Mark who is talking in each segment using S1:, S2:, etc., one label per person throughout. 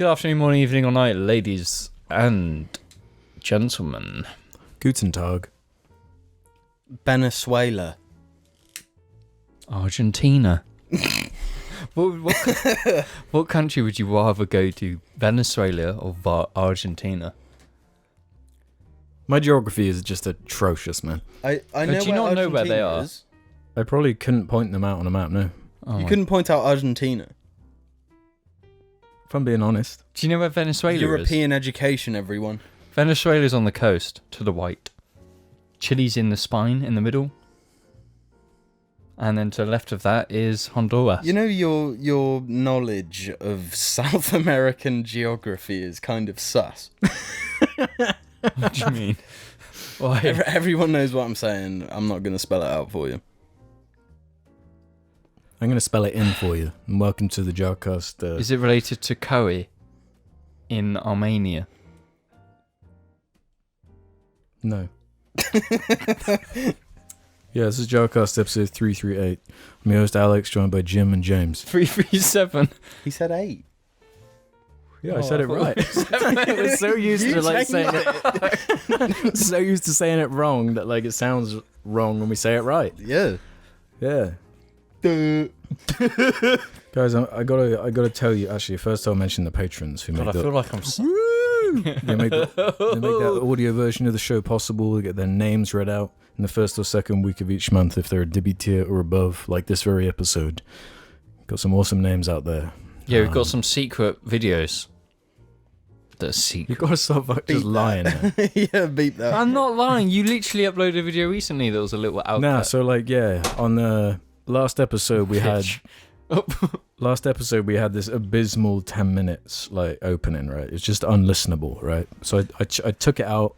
S1: Good afternoon, morning, evening, or night, ladies and gentlemen.
S2: Guten Tag.
S3: Venezuela.
S1: Argentina. What country would you rather go to, Venezuela or Argentina?
S2: My geography is just atrocious, man.
S3: I know.
S1: Do you not know where they are?
S3: Is.
S2: I probably couldn't point them out on a map, no.
S3: You couldn't point out Argentina.
S2: If I'm being honest.
S1: Do you know where Venezuela is?
S3: European education, everyone.
S1: Venezuela's on the coast, to the right. Chile's in the spine, in the middle. And then to the left of that is Honduras.
S3: You know, your knowledge of South American geography is kind of sus.
S1: What do you mean? Why?
S3: Everyone knows what I'm saying. I'm not going to spell it out for you.
S2: I'm going to spell it in for you. And welcome to the JARCast.
S1: Is it related to Koe in Armenia?
S2: No. Yeah, this is JARCast episode 338. I'm your host Alex, joined by Jim and James.
S1: 337.
S3: He said 8.
S2: Yeah, I said it right. I was so used to like saying it. So used to saying it wrong that like it sounds wrong when we say it right.
S3: Yeah.
S2: Yeah. Guys, I gotta tell you. Actually, first I'll mention the patrons who
S1: God,
S2: make
S1: I feel like I'm.
S2: they make that audio version of the show possible. They get their names read out in the first or second week of each month if they're a Dibby tier or above, like this very episode. Got some awesome names out there.
S1: Yeah, we've got some secret videos. That's secret.
S2: You gotta stop just lying.
S3: Yeah, beep that.
S1: I'm not lying. You literally uploaded a video recently that was a little outcut.
S2: Nah, so like on the last episode we had this abysmal 10 minutes like opening, right? It's just unlistenable, right? So I took it out,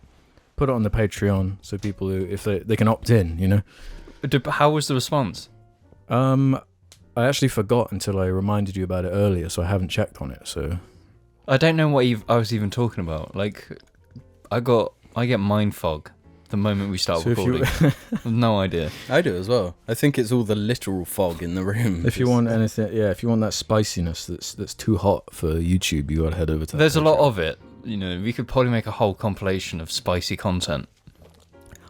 S2: put it on the Patreon so people who if they can opt in, you know.
S1: How was the response?
S2: I actually forgot until I reminded you about it earlier, so I haven't checked on it. So
S1: I don't know what I was even talking about. Like, I get mind fog the moment we start recording. I've no idea.
S3: I do as well. I think it's all the literal fog in the room.
S2: If you want anything, if you want that spiciness that's too hot for YouTube, you gotta head over to.
S1: There's a lot of it. You know, we could probably make a whole compilation of spicy content.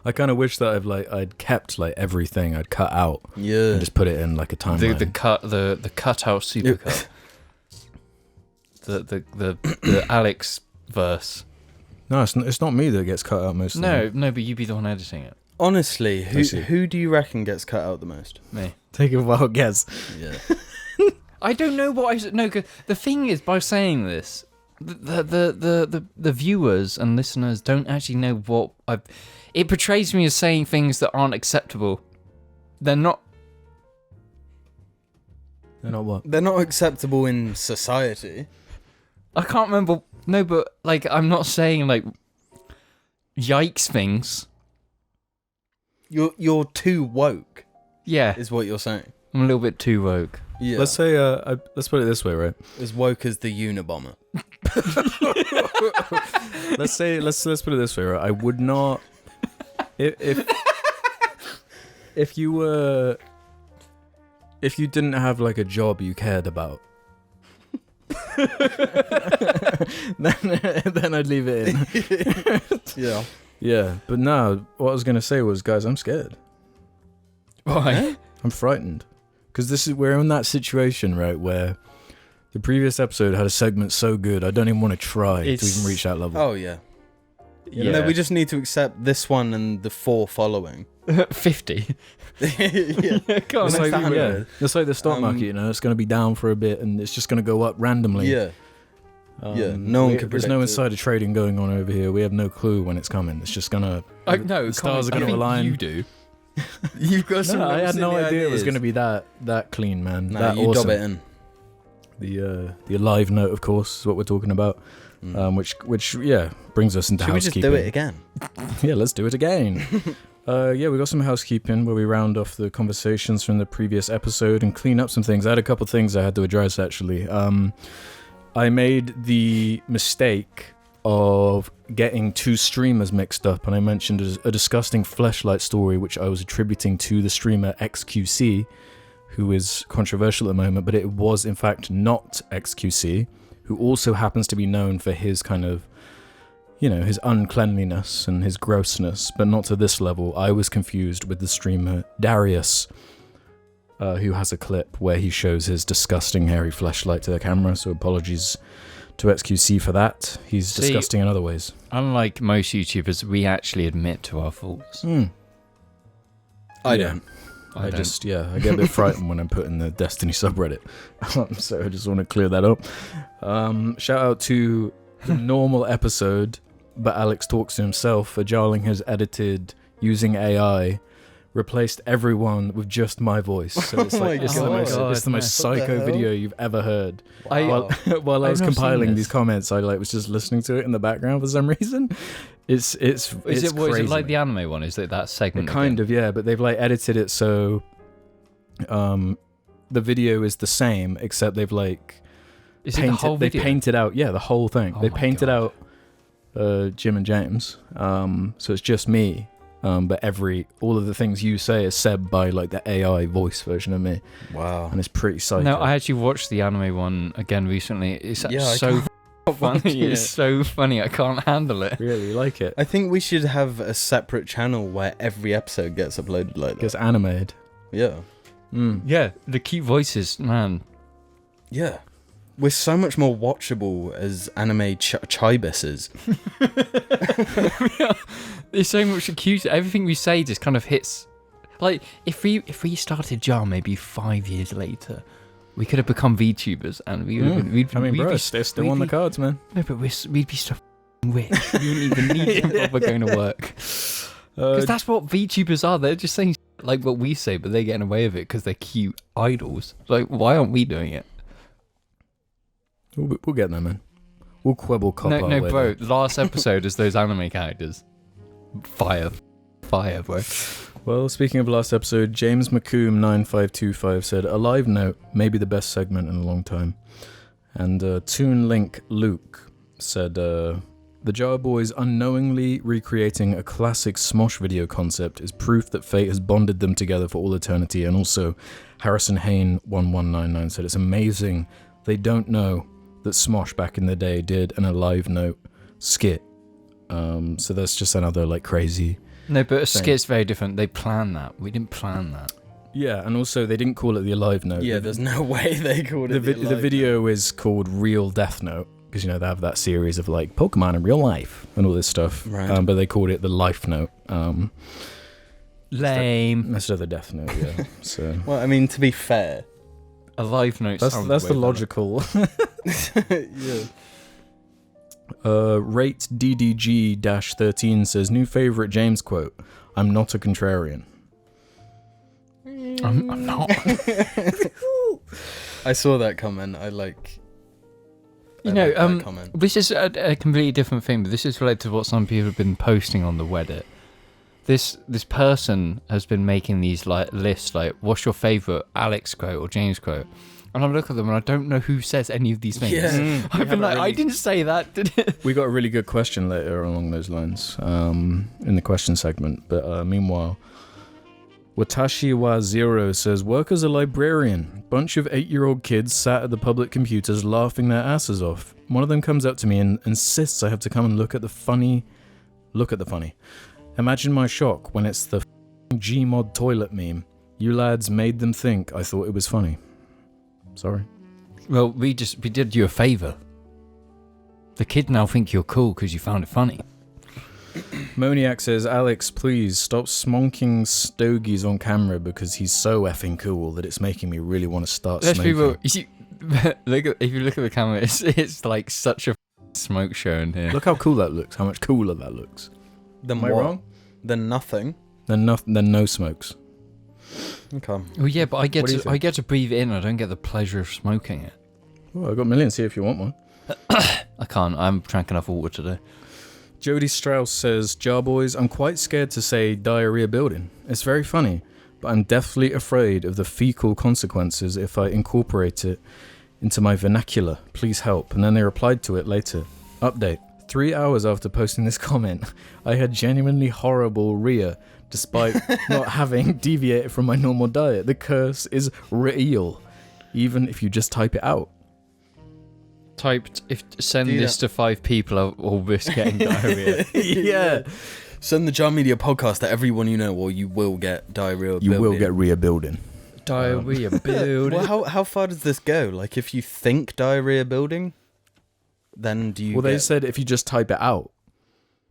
S2: I kind of wish that I'd kept like everything I'd cut out.
S3: Yeah.
S2: And just put it in like a timeline.
S1: The cut out supercut. the Alex verse.
S2: No, it's not me that gets cut out most of the time.
S1: No, but you be the one editing it.
S3: Honestly, who do you reckon gets cut out the most?
S1: Me.
S2: Take a wild guess.
S3: Yeah.
S1: I don't know what I said. No, the thing is, by saying this, the viewers and listeners don't actually know what I've. It portrays me as saying things that aren't acceptable. They're not.
S2: They're not what?
S3: They're not acceptable in society.
S1: I can't remember. No, but like I'm not saying like yikes things.
S3: You're too woke.
S1: Yeah,
S3: is what you're saying.
S1: I'm a little bit too woke.
S3: Yeah.
S2: Let's say let's put it this way, right?
S3: As woke as the Unabomber.
S2: let's put it this way, right? I would not if you didn't have like a job you cared about. then I'd leave it in.
S3: Yeah.
S2: Yeah, but no, what I was gonna say was, guys, I'm scared.
S1: Why?
S2: I'm frightened because we're in that situation, right, where the previous episode had a segment so good I don't even want to try to even reach that level.
S3: Oh yeah.
S1: Yeah.
S3: No, we just need to accept this one and the 4 following.
S1: 50.
S3: Yeah.
S1: Go on.
S2: It's like,
S3: next
S2: it's like the stock market, you know, it's going to be down for a bit and it's just going to go up randomly.
S3: Yeah. No one can
S2: There's
S3: predict
S2: no
S3: it.
S2: insider trading going on over here. We have no clue when it's coming. It's just going to...
S1: No,
S2: the stars are going to
S1: I
S2: align.
S1: think you do.
S3: You've got some.
S2: No, I had no
S3: silly
S2: idea it was
S3: ideas.
S2: going to be that clean, man.
S3: No,
S2: that
S3: you
S2: awesome.
S3: dob it in.
S2: The alive note, of course, is what we're talking about. Which brings us into
S3: Should we just
S2: housekeeping.
S3: do it again?
S2: Yeah, let's do it again. We got some housekeeping where we round off the conversations from the previous episode and clean up some things. I had a couple of things I had to address, actually. I made the mistake of getting 2 streamers mixed up, and I mentioned a disgusting Fleshlight story which I was attributing to the streamer XQC, who is controversial at the moment, but it was in fact not XQC, who also happens to be known for his kind of, his uncleanliness and his grossness, but not to this level. I was confused with the streamer Darius, who has a clip where he shows his disgusting hairy fleshlight to the camera, so apologies to XQC for that. He's disgusting in other ways.
S1: Unlike most YouTubers, we actually admit to our faults.
S3: I don't.
S2: I get a bit frightened when I'm put in the Destiny subreddit. So I just want to clear that up. Shout out to the normal episode, but Alex talks to himself. For JARling has edited using AI, replaced everyone with just my voice. So it's like it's the most psycho video you've ever heard. While I was compiling these comments, I was just listening to it in the background for some reason. Is it
S1: like the anime one? Is it that segment?
S2: Kind of, yeah. But they've edited it so, the video is the same, except they've
S1: Is it the whole video?
S2: They painted out, the whole thing. They painted out Jim and James. So it's just me. But all of the things you say is said by the AI voice version of me.
S3: Wow.
S2: And it's pretty psycho.
S1: No, I actually watched the anime one again recently. It's so funny. It's so funny. I can't handle it.
S2: Really, you like it?
S3: I think we should have a separate channel where every episode gets uploaded like that.
S2: Gets animated.
S3: Yeah.
S1: Yeah, the cute voices, man.
S3: Yeah. We're so much more watchable as anime chibises.
S1: It's so much cuter. Everything we say just kind of hits. If we started JAR maybe 5 years later, we could have become VTubers, and we'd
S2: they're still on the cards, man.
S1: No, but we'd be so rich. We wouldn't even need to bother going to work. Because that's what VTubers are. They're just saying like what we say, but they're getting away with it because they're cute idols. Why aren't we doing it?
S2: We'll get there, man. We'll quibble cop our way
S1: bro.
S2: there.
S1: The last episode is those anime characters. Fire, bro.
S2: Well, speaking of last episode, James McComb 9525 said, "A live note, maybe the best segment in a long time." And Toon Link Luke said, "The Jar Boys unknowingly recreating a classic Smosh video concept is proof that fate has bonded them together for all eternity." And also, Harrison Hain 1199 said, "It's amazing they don't know that Smosh back in the day did an Alive Note skit." So that's just another crazy.
S1: No, but a skit's very different. They plan that. We didn't plan that.
S2: Yeah, and also they didn't call it the Alive Note.
S3: Yeah, there's no way they called it
S2: the video is called Real Death Note, because they have that series of Pokemon in real life and all this stuff.
S3: Right.
S2: But they called it the Life Note.
S1: Lame.
S2: Instead of the Death Note, yeah. So.
S3: Well, I mean, to be fair,
S1: a live note.
S2: That's the logical.
S3: Yeah.
S2: Rate DDG-13 says, "New favorite James quote: I'm not a contrarian."
S1: I'm not.
S3: I saw that comment. I like that comment.
S1: This is a completely different thing, but this is related to what some people have been posting on the Reddit. This person has been making these lists, what's your favorite Alex quote or James quote? And I look at them and I don't know who says any of these things.
S3: Yeah.
S1: I've been I didn't say that, did it?
S2: We got a really good question later along those lines in the question segment. But meanwhile, Watashi wa Zero says, "Work as a librarian. Bunch of 8-year-old kids sat at the public computers laughing their asses off. One of them comes up to me and insists I have to come and look at the funny. Imagine my shock when it's the Gmod toilet meme. You lads made them think I thought it was funny. Sorry."
S1: Well, we did you a favour. The kid now think you're cool because you found it funny.
S2: Moniac says, "Alex, please stop smonking stogies on camera because he's so effing cool that it's making me really want to start
S1: Let's be
S2: smoking."
S1: real. If you look at the camera, it's like such a smoke show in here.
S2: Look how cool that looks. How much cooler that looks.
S3: Then
S2: Am I wrong?
S3: Then nothing.
S2: Then no smokes.
S3: Okay.
S1: Well, yeah, but I get
S2: What do you think?
S1: I get to breathe it in. I don't get the pleasure of smoking it.
S2: Oh, I've got millions here if you want one.
S1: I can't. I'm drank enough water today.
S2: Jody Strauss says, "Jar Boys, I'm quite scared to say diarrhea building. It's very funny, but I'm deathly afraid of the fecal consequences if I incorporate it into my vernacular. Please help." And then they replied to it later. Update. 3 hours after posting this comment, I had genuinely horrible rhea, despite not having deviated from my normal diet. The curse is real, even if you just type it out.
S1: typed, send
S3: Do
S1: this to 5 people, I'll almost getting diarrhea.
S2: Yeah.
S3: Send the Jar Media podcast to everyone you know, or you will get diarrhea.
S2: You will get Rhea building.
S1: Diarrhea building.
S3: Well, how far does this go? Like, if you think diarrhea building, then do you?
S2: Well, they said if you just type it out.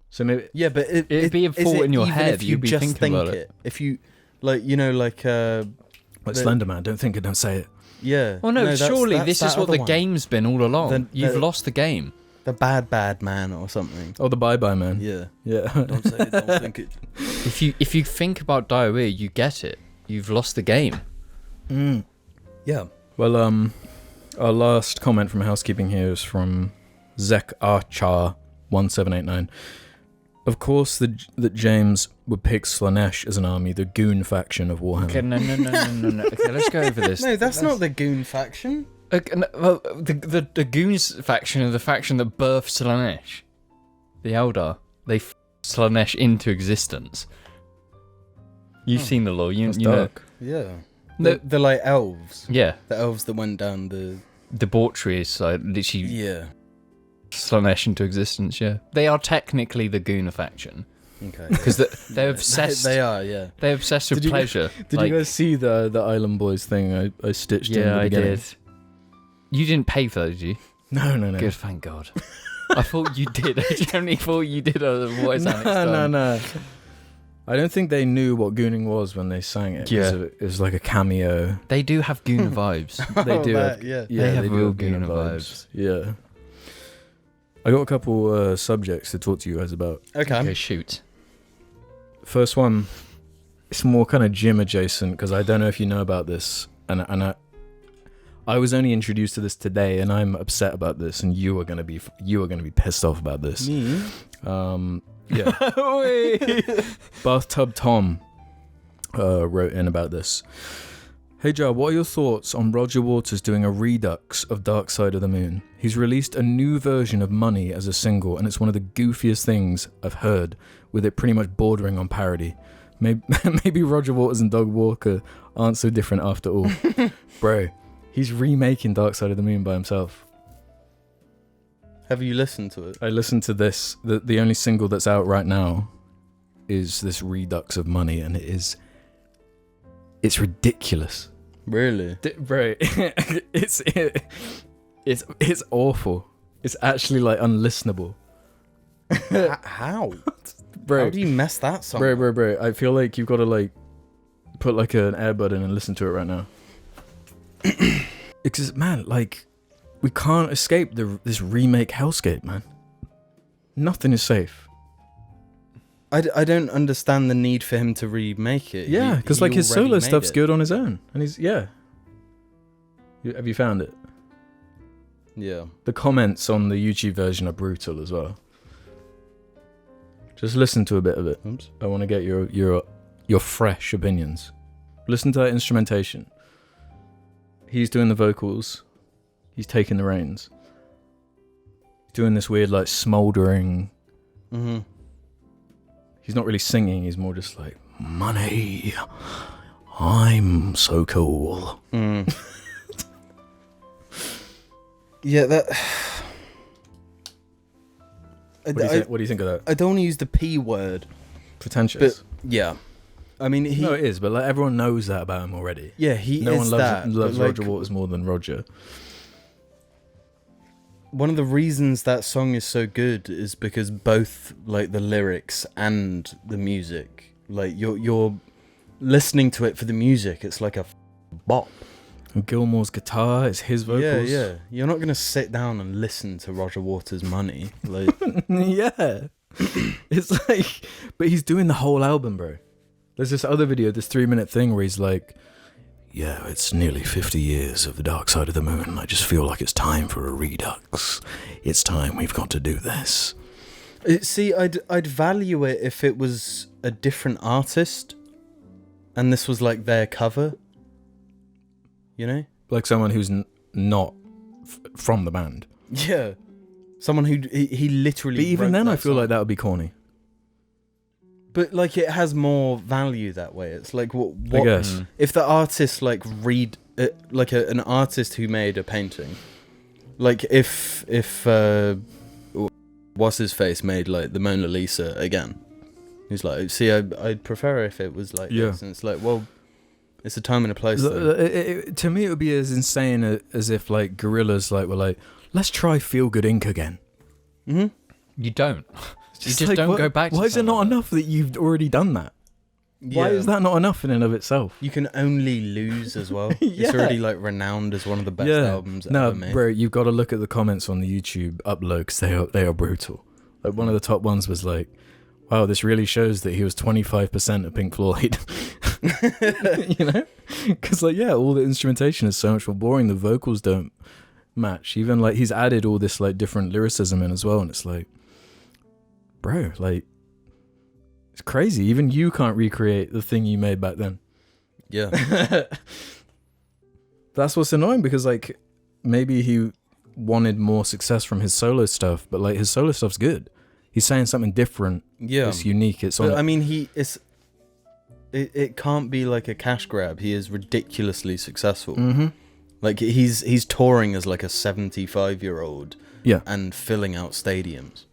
S2: So maybe.
S3: Yeah, but
S1: it'd be a thought in your head.
S3: If you
S1: You'd be
S3: just
S1: thinking
S3: think
S1: about it.
S3: If you, like,
S2: Like Slenderman, don't think it, don't say it.
S3: Yeah.
S1: Well, no, surely
S3: that's
S1: this is
S3: that
S1: what the
S3: other one.
S1: game's been all along. You've lost the game.
S3: The bad man or something.
S2: Oh, the bye-bye man.
S3: Yeah.
S2: Yeah.
S3: Don't say it. Don't think it.
S1: If you think about diarrhea, you get it. You've lost the game.
S3: Yeah.
S2: Well, our last comment from Housekeeping here is from Zek Archar 1789. Of course, that James would pick Slanesh as an army, the goon faction of Warhammer.
S1: Okay, no. Okay, let's go over this.
S3: No, that's not the goon faction.
S1: Okay, no, well, the goons faction are the faction that birthed Slanesh. The Eldar. They Slanesh into existence. You've seen the lore. You know.
S2: Dark.
S3: Yeah.
S1: No.
S3: They're like elves.
S1: Yeah.
S3: The elves that went down the.
S1: Debauchery is literally
S3: Yeah.
S1: Slanesh into existence, yeah. They are technically the Gooner faction.
S3: Okay.
S1: Because they're obsessed.
S3: They are, yeah.
S1: They're obsessed with pleasure.
S2: Did you guys see the Island Boys thing I stitched in
S1: Yeah,
S2: the
S1: I
S2: beginning?
S1: did. You didn't pay for that, did you?
S2: No.
S1: Good, thank God. I thought you did. I generally thought you did. What is
S2: No. I don't think they knew what gooning was when they sang it.
S1: Yeah.
S2: It was like a cameo.
S1: They do have Gooner vibes.
S2: They do have,
S3: yeah.
S1: They have
S2: do
S1: real
S2: Gooner
S1: Gooner
S2: Yeah. I got a couple subjects to talk to you guys about.
S3: Okay.
S1: Shoot.
S2: First one, it's more kind of gym adjacent because I don't know if you know about this, and I was only introduced to this today, and I'm upset about this, and you are gonna be pissed off about this.
S3: Me?
S2: Yeah. Bathtub Tom wrote in about this. Hey Jar, what are your thoughts on Roger Waters doing a redux of Dark Side of the Moon? He's released a new version of Money as a single, and it's one of the goofiest things I've heard, with it pretty much bordering on parody. Maybe Roger Waters and Doug Walker aren't so different after all. Bro, he's remaking Dark Side of the Moon by himself.
S3: Have you listened to it?
S2: I listened to this. The only single that's out right now is this redux of Money, and it's ridiculous.
S3: Really?
S2: Bro, it's awful. It's actually like unlistenable.
S3: How?
S2: Bro,
S3: How do you mess that song?
S2: bro. I feel like you've got to like put like an earbud in and listen to it right now. Because man, like we can't escape this remake hellscape, man. Nothing is safe.
S3: I don't understand the need for him to remake it.
S2: Yeah, because like his
S3: already
S2: solo
S3: made
S2: stuff's
S3: it.
S2: good on his own, and he's Have you found it?
S3: Yeah.
S2: The comments on the YouTube version are brutal as well. Just listen to a bit of it.
S3: Oops.
S2: I want to get your fresh opinions. Listen to that instrumentation. He's doing the vocals. He's taking the reins. Doing this weird like smouldering.
S3: Mm-hmm.
S2: He's not really singing. He's more just like, money. I'm so cool.
S3: Mm. Yeah, that.
S2: What do you think of that?
S3: I don't want to use the P word,
S2: Pretentious.
S3: but yeah. I mean,
S2: No, it is, but like everyone knows that about him already.
S3: Yeah, he
S2: No
S3: is
S2: one
S3: that.
S2: loves
S3: but,
S2: Roger Waters more than Roger.
S3: One of the reasons that song is so good is because both like the lyrics and the music, like you're listening to it for the music. It's like a bop.
S2: And Gilmore's guitar, it's his vocals.
S3: Yeah. You're not gonna sit down and listen to Roger Waters' Money. Like,
S2: Yeah. It's like, but he's doing the whole album, bro. There's this other video, this 3-minute thing where he's like, yeah, it's nearly 50 years of the Dark Side of the Moon. I just feel like it's time for a redux. It's time we've got to do this.
S3: see, I'd value it if it was a different artist, and this was like their cover. You know,
S2: Like someone who's not from the band.
S3: yeah, someone who he literally.
S2: But even
S3: wrote
S2: then,
S3: that
S2: I feel
S3: song.
S2: like that would be corny.
S3: But like it has more value that way. It's like what
S2: I guess.
S3: if the artist like read like an artist who made a painting, Like if what's his face made like the Mona Lisa again. He's like, see, I'd prefer if it was like this. And it's like, well, it's a time and a place.
S2: To me, it would be as insane as if like gorillas like were like, let's try Feel Good Inc. again.
S1: Mm-hmm. You don't. You just
S2: like,
S1: don't go back to
S2: why is it not enough that you've already done that? Why is that not enough in and of itself?
S3: You can only lose as well. It's already like renowned as one of the best albums ever made.
S2: Bro, you've got to look at the comments on the YouTube upload because they are brutal. Like one of the top ones was like, wow, this really shows that he was 25% of Pink Floyd. You know? Because like, all the instrumentation is so much more boring. The vocals don't match. Even like he's added all this like different lyricism in as well. And it's like, bro, like, it's crazy. Even you can't recreate the thing you made back then.
S3: Yeah.
S2: That's what's annoying because like maybe he wanted more success from his solo stuff, but like his solo stuff's good. He's saying something different. Yeah. It's unique. It's on.
S3: I mean, it can't be like a cash grab. He is ridiculously successful.
S2: Mm-hmm.
S3: Like he's touring as like a 75-year-old.
S2: Yeah.
S3: And filling out stadiums.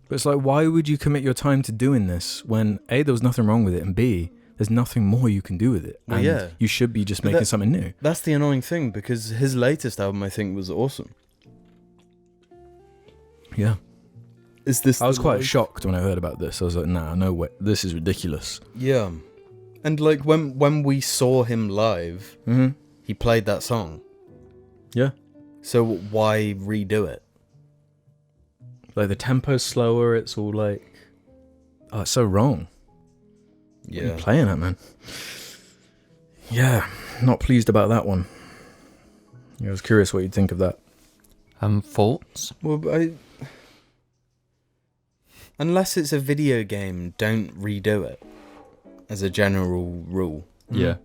S2: But it's like, why would you commit your time to doing this when A, there was nothing wrong with it, and B, there's nothing more you can do with it.
S3: Well,
S2: and you should be just making something new.
S3: That's the annoying thing, because his latest album, I think, was awesome.
S2: Yeah.
S3: I
S2: was quite shocked when I heard about this. I was like, nah, no way. This is ridiculous.
S3: Yeah. And like when we saw him live, he played that song.
S2: Yeah. So
S3: why redo it?
S2: Like the tempo's slower, it's all like, oh, it's so wrong.
S3: Yeah.
S2: What are you playing at, man? Yeah, not pleased about that one. I was curious what you'd think of that.
S1: Thoughts?
S3: Well, unless it's a video game, don't redo it. As a general rule.
S1: Yeah.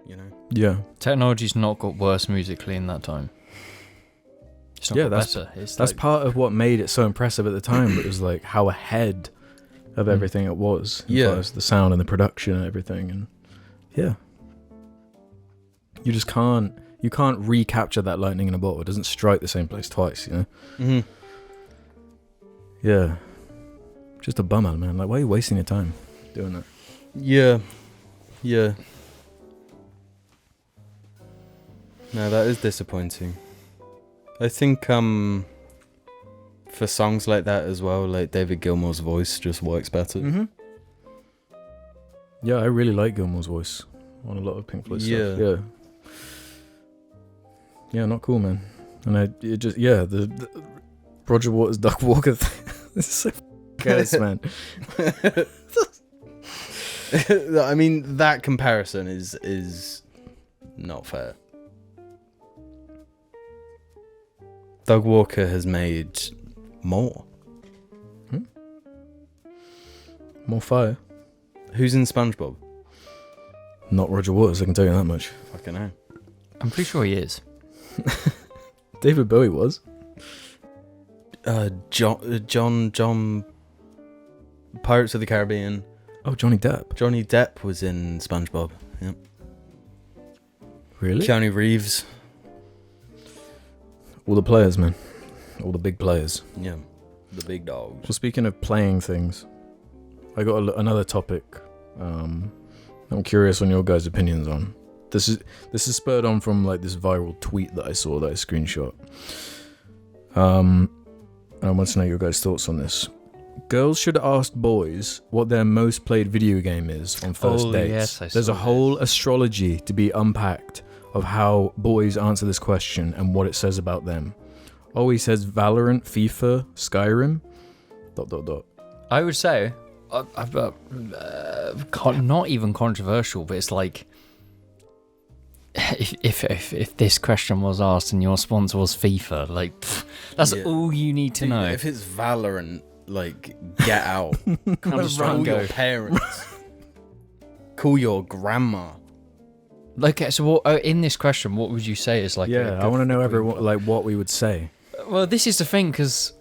S3: You know?
S2: Yeah.
S1: Technology's not got worse musically in that time. It's not better.
S2: That's part of what made it so impressive at the time. It was like how ahead of everything it was. As the sound and the production and everything. And you just can't recapture that lightning in a bottle. It doesn't strike the same place twice, you know?
S3: Mm-hmm.
S2: Yeah. Just a bummer, man. Like, why are you wasting your time doing that?
S3: Yeah. Yeah. No, that is disappointing. I think for songs like that as well, like David Gilmour's voice just works better.
S2: Mm-hmm. Yeah, I really like Gilmour's voice on a lot of Pink Floyd stuff. Yeah, not cool, man. And the Roger Waters Doug Walker thing. This is so gross, man.
S3: I mean, that comparison is not fair. Doug Walker has made more.
S2: More fire.
S3: Who's in SpongeBob?
S2: Not Roger Waters, I can tell you that much.
S3: Fucking hell.
S1: I'm pretty sure he is.
S2: David Bowie was.
S3: John Pirates of the Caribbean.
S2: Oh, Johnny Depp.
S3: Johnny Depp was in SpongeBob. Yep.
S2: Really?
S3: Keanu Reeves.
S2: All the players, man. All the big players.
S3: Yeah. The big dogs.
S2: Well, speaking of playing things, I got another topic I'm curious on your guys' opinions on. This is spurred on from like this viral tweet that I saw that I screenshot. And I want to know your guys' thoughts on this. Girls should ask boys what their most played video game is on first dates.
S1: Yes, I
S2: There's
S1: saw
S2: a whole astrology to be unpacked of how boys answer this question and what it says about them. Oh, he says Valorant, FIFA, Skyrim, ...
S1: I would say, not even controversial, but it's like, if this question was asked and your sponsor was FIFA, like, that's all you need to know.
S3: If it's Valorant, like, get out.
S1: Call
S3: your parents. Call your grandma.
S1: Like, so what, in this question, what would you say is like?
S2: Yeah, I want to know what we would say.
S1: Well, this is the thing, because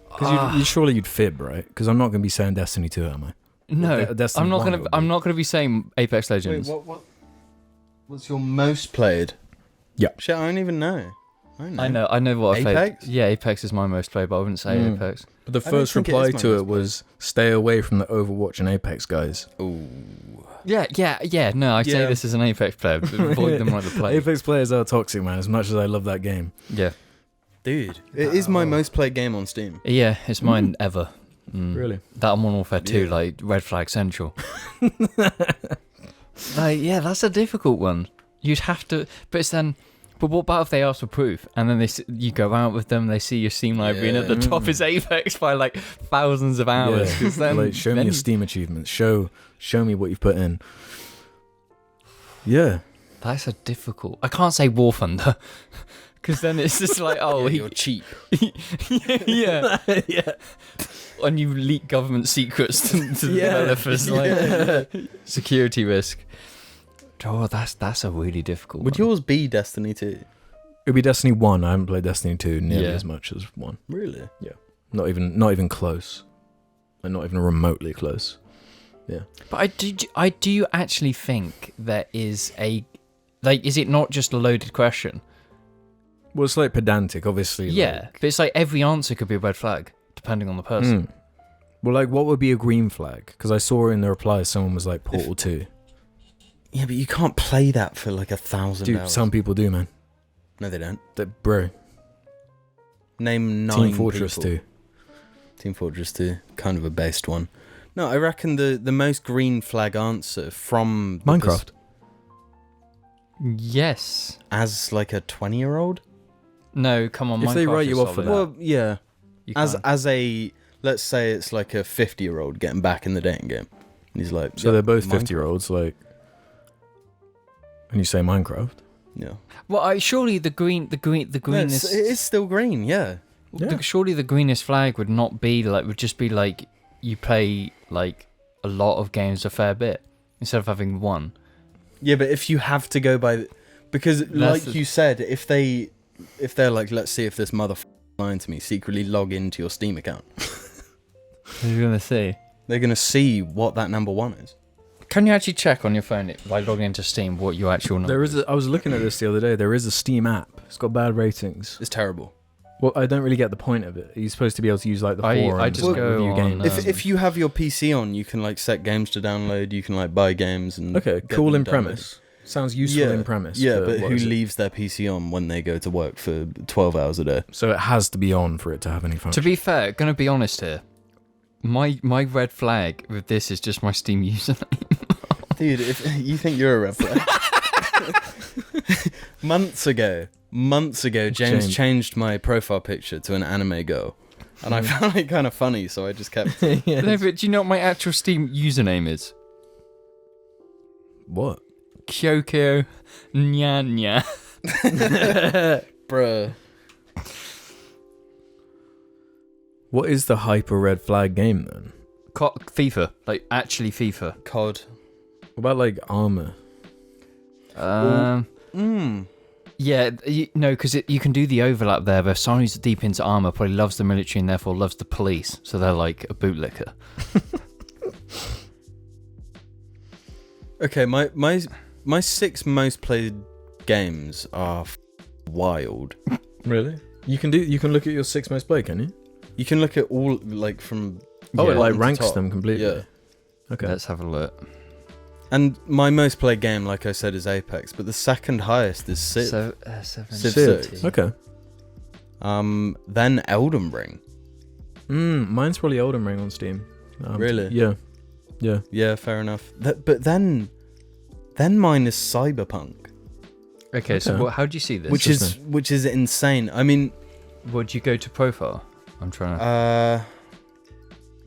S2: surely you'd fib, right? Because I'm not going to be saying Destiny 2, am I?
S1: No, I'm not going to. I'm not going to be saying Apex Legends.
S3: Wait, what's your most played?
S2: Yeah.
S3: Shit, I don't even know. I know.
S1: I know what I played.
S3: Apex?
S1: Yeah, Apex is my most played, but I wouldn't say Apex.
S2: But the
S3: I don't
S2: first
S3: think it
S2: reply
S3: is my
S2: to
S3: most
S2: it was, stay away from the Overwatch and Apex guys.
S3: Ooh.
S1: Yeah. No, I say
S3: Yeah.
S1: this as an Apex player. But avoid them like the plague.
S2: Apex players are toxic, man, as much as I love that game.
S1: Yeah.
S3: Dude, it is my most played game on Steam.
S1: Yeah, it's mine ever.
S2: Really?
S1: That and Modern Warfare 2,
S3: Yeah.
S1: like Red Flag Central. Like, yeah, that's a difficult one. You'd have to, but what about if they ask for proof and then you go out with them, they see your Steam library, and at the top is Apex by like thousands of hours.
S2: Yeah.
S1: 'Cause then,
S2: Like, show me
S1: then
S2: your Steam achievements. Show me what you've put in. Yeah.
S1: that's a difficult. I can't say War Thunder because then it's just like, oh,
S3: You're cheap.
S1: yeah,
S2: Yeah.
S1: and you leak government secrets to the
S2: Yeah.
S1: developers, like security risk. Oh, that's a really difficult.
S3: Would
S1: one.
S3: yours be Destiny 2?
S2: It'd be Destiny 1. I haven't played Destiny 2 nearly
S1: Yeah.
S2: as much as 1.
S3: Really?
S2: Not even close. And not even remotely close. Yeah.
S1: But I do actually think there is is it not just a loaded question?
S2: Well, it's like pedantic, obviously.
S1: Yeah, but it's like every answer could be a red flag, depending on the person.
S2: Well, like, what would be a green flag? Because I saw in the reply someone was like Portal 2.
S3: Yeah, but you can't play that for like 1,000
S2: Dude,
S3: hours.
S2: some people do, man.
S3: No, they don't.
S2: Bro,
S3: Name 9
S2: Team Fortress
S3: people.
S2: 2.
S3: Team Fortress 2. Kind of a based one. No, I reckon the most green flag answer from... the
S2: Minecraft.
S1: Yes.
S3: as like a 20-year-old?
S1: No, come on.
S2: If they
S1: Minecraft
S2: write
S1: is
S2: you off for
S1: solid.
S2: that.
S3: Well, yeah.
S1: You
S3: As
S1: can't.
S3: a... Let's say it's like a 50-year-old getting back in the dating game. And he's like...
S2: So
S3: "Yep,
S2: they're both
S3: Minecraft."
S2: 50-year-olds, like... And you say Minecraft?
S3: Yeah.
S1: Well, surely the
S3: No,
S1: greenest.
S3: it is still green, yeah.
S2: Yeah.
S1: Surely the greenest flag would not be like. Would just be like you play like a lot of games a fair bit instead of having one.
S3: Yeah, but if you have to go by... Because,
S1: That's
S3: like you said, if they're like, let's see if this motherfucker lying to me, secretly log into your Steam account,
S1: What are you gonna see?
S3: they're going to see what that number 1 is.
S1: Can you actually check on your phone by logging into Steam what your actual number?
S2: There is I was looking at this the other day. There is a Steam app. It's got bad ratings.
S3: It's terrible.
S2: Well, I don't really get the point of it. You're supposed to be able to use like the
S1: I
S2: forums
S1: just
S2: and
S1: go
S2: review
S1: on,
S2: games.
S3: If you have your PC on, you can like set games to download, you can like buy games and...
S2: Okay,
S3: get
S2: cool
S3: them
S2: in
S3: downloaded.
S2: premise. Sounds useful in premise.
S3: Yeah, but
S2: what
S3: who
S2: is it?
S3: leaves their PC on when they go to work for 12 hours a day?
S2: So it has to be on for it to have any function.
S1: To be fair, gonna be honest here. My red flag with this is just my Steam username.
S3: Dude, if you think you're a red flag. Months ago, James changed my profile picture to an anime girl. And I found it kind of funny, so I just kept it.
S1: No, but do you know what my actual Steam username is?
S2: What?
S1: Kyoko Nyanya.
S3: Bruh.
S2: What is the hyper red flag game then?
S1: FIFA, like actually FIFA.
S3: COD.
S2: What about like Armor?
S1: Yeah, no, because you can do the overlap there. But someone who's deep into armor probably loves the military and therefore loves the police, so they're like a bootlicker.
S3: Okay, my 6 most played games are wild.
S2: Really? You can look at your 6 most played, can you?
S3: You can look at all, like, from...
S2: Oh, it
S1: Yeah.
S2: like
S3: bottom to
S2: ranks
S3: top.
S2: them completely.
S3: Yeah.
S2: Okay.
S1: Let's have a look.
S3: And my most played game, like I said, is Apex, but the second highest is Civ.
S1: Civ
S3: Civ
S2: Civ.
S3: 6.
S2: Okay.
S3: Then Elden Ring.
S2: Mine's probably Elden Ring on Steam.
S3: Really?
S2: Yeah. Yeah.
S3: Yeah, fair enough. But then mine is Cyberpunk,
S1: Okay, so
S2: Okay.
S1: how do you see this?
S3: which is insane. I mean,
S1: Would you go to profile? I'm trying to.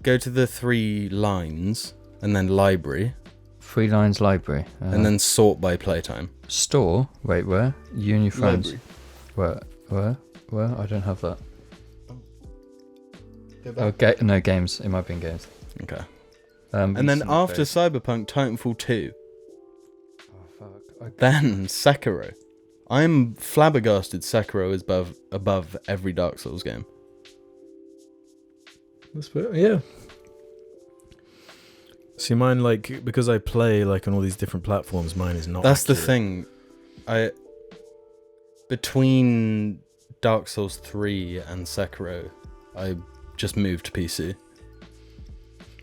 S3: go to the 3 lines and then library,
S1: 3 lines library.
S3: and then sort by playtime.
S1: store. Wait, where? You and your friends.
S3: Library.
S1: Where? I don't have that. Oh, no games. It might be in games.
S3: Okay.
S1: And
S3: And then after Cyberpunk, Titanfall 2.
S1: Oh fuck. Okay.
S3: Then Sekiro. I'm flabbergasted Sekiro is above every Dark Souls game.
S2: Yeah. See, mine, like, because I play like on all these different platforms, mine is not.
S3: That's the
S2: accurate.
S3: thing. Between Dark Souls 3 and Sekiro, I just moved to PC.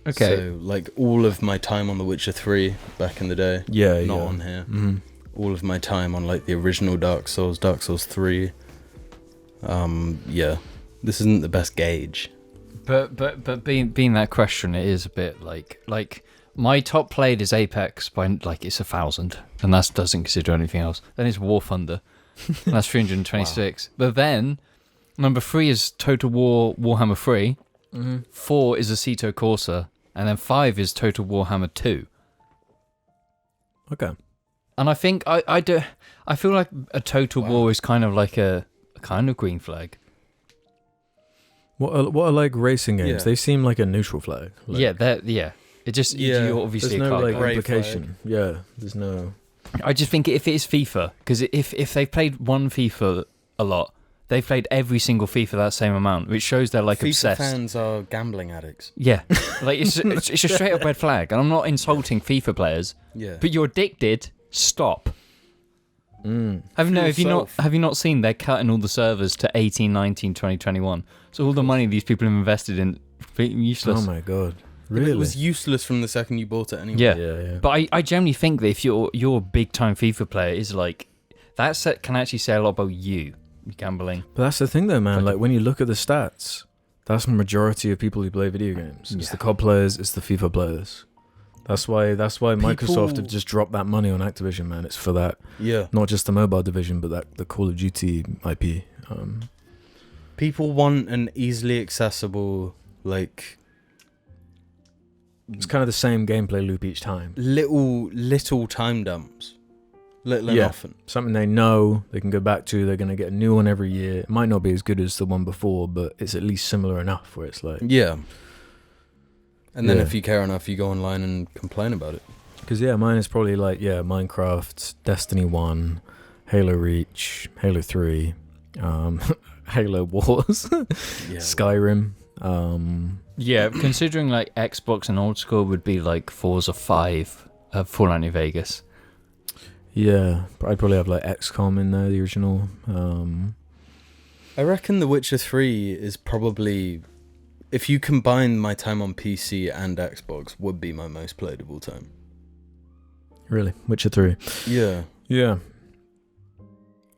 S1: Okay.
S3: So, like, all of my time on The Witcher 3 back in the day, not on here.
S2: Mm-hmm.
S3: All of my time on, like, the original Dark Souls 3. Yeah. This isn't the best gauge.
S1: But being that question, it is a bit like my top played is Apex by like it's 1,000, and that doesn't consider anything else. Then it's War Thunder, and that's 326. Wow. But then number 3 is Total War Warhammer 3. 4 is Assetto Corsa, and then 5 is Total Warhammer 2.
S2: Okay.
S1: And I think I feel like a Total War is kind of like a kind of green flag.
S2: What are like racing games?
S3: Yeah.
S2: They seem like a neutral flag. Like,
S1: Yeah. It just you obviously
S2: there's no
S1: can't
S2: like
S1: go.
S2: implication. Yeah, there's no.
S1: I just think if it is FIFA, because if they've played one FIFA a lot, they've played every single FIFA that same amount, which shows they're like
S3: FIFA
S1: obsessed.
S3: fans are gambling addicts.
S1: Yeah, like it's a straight up red flag, and I'm not insulting FIFA players.
S3: Yeah.
S1: But you're addicted. Stop. Have you not seen they're cutting all the servers to 18, 19, 20, 21? So all the money these people have invested in useless.
S2: Oh my god. Really?
S3: It was useless from the second you bought it anyway.
S1: Yeah. But I generally think that if you're a big time FIFA player, is like that set can actually say a lot about you gambling.
S2: But that's the thing though, man. Like when you look at the stats, that's the majority of people who play video games. It's the COD players, it's the FIFA players. That's why Microsoft have just dropped that money on Activision, man. It's for that. Yeah. Not just the mobile division, but the Call of Duty IP.
S3: People want an easily accessible, like,
S2: it's kind of the same gameplay loop each time.
S3: Little time dumps. Little and often. Something
S2: they know they can go back to. They're going to get a new one every year. It might not be as good as the one before, but it's at least similar enough where it's like...
S3: Yeah. And then if you care enough, you go online and complain about it.
S2: Because, mine is probably like, Minecraft, Destiny 1, Halo Reach, Halo 3, Halo Wars, Skyrim.
S1: Considering like Xbox and old school would be like Forza 5, Fallout New Vegas.
S2: Yeah, I'd probably have like XCOM in there, the original.
S3: I reckon The Witcher 3 is probably... If you combine my time on PC and Xbox, would be my most played of all time.
S2: Really? Witcher 3?
S3: Yeah.
S2: Yeah.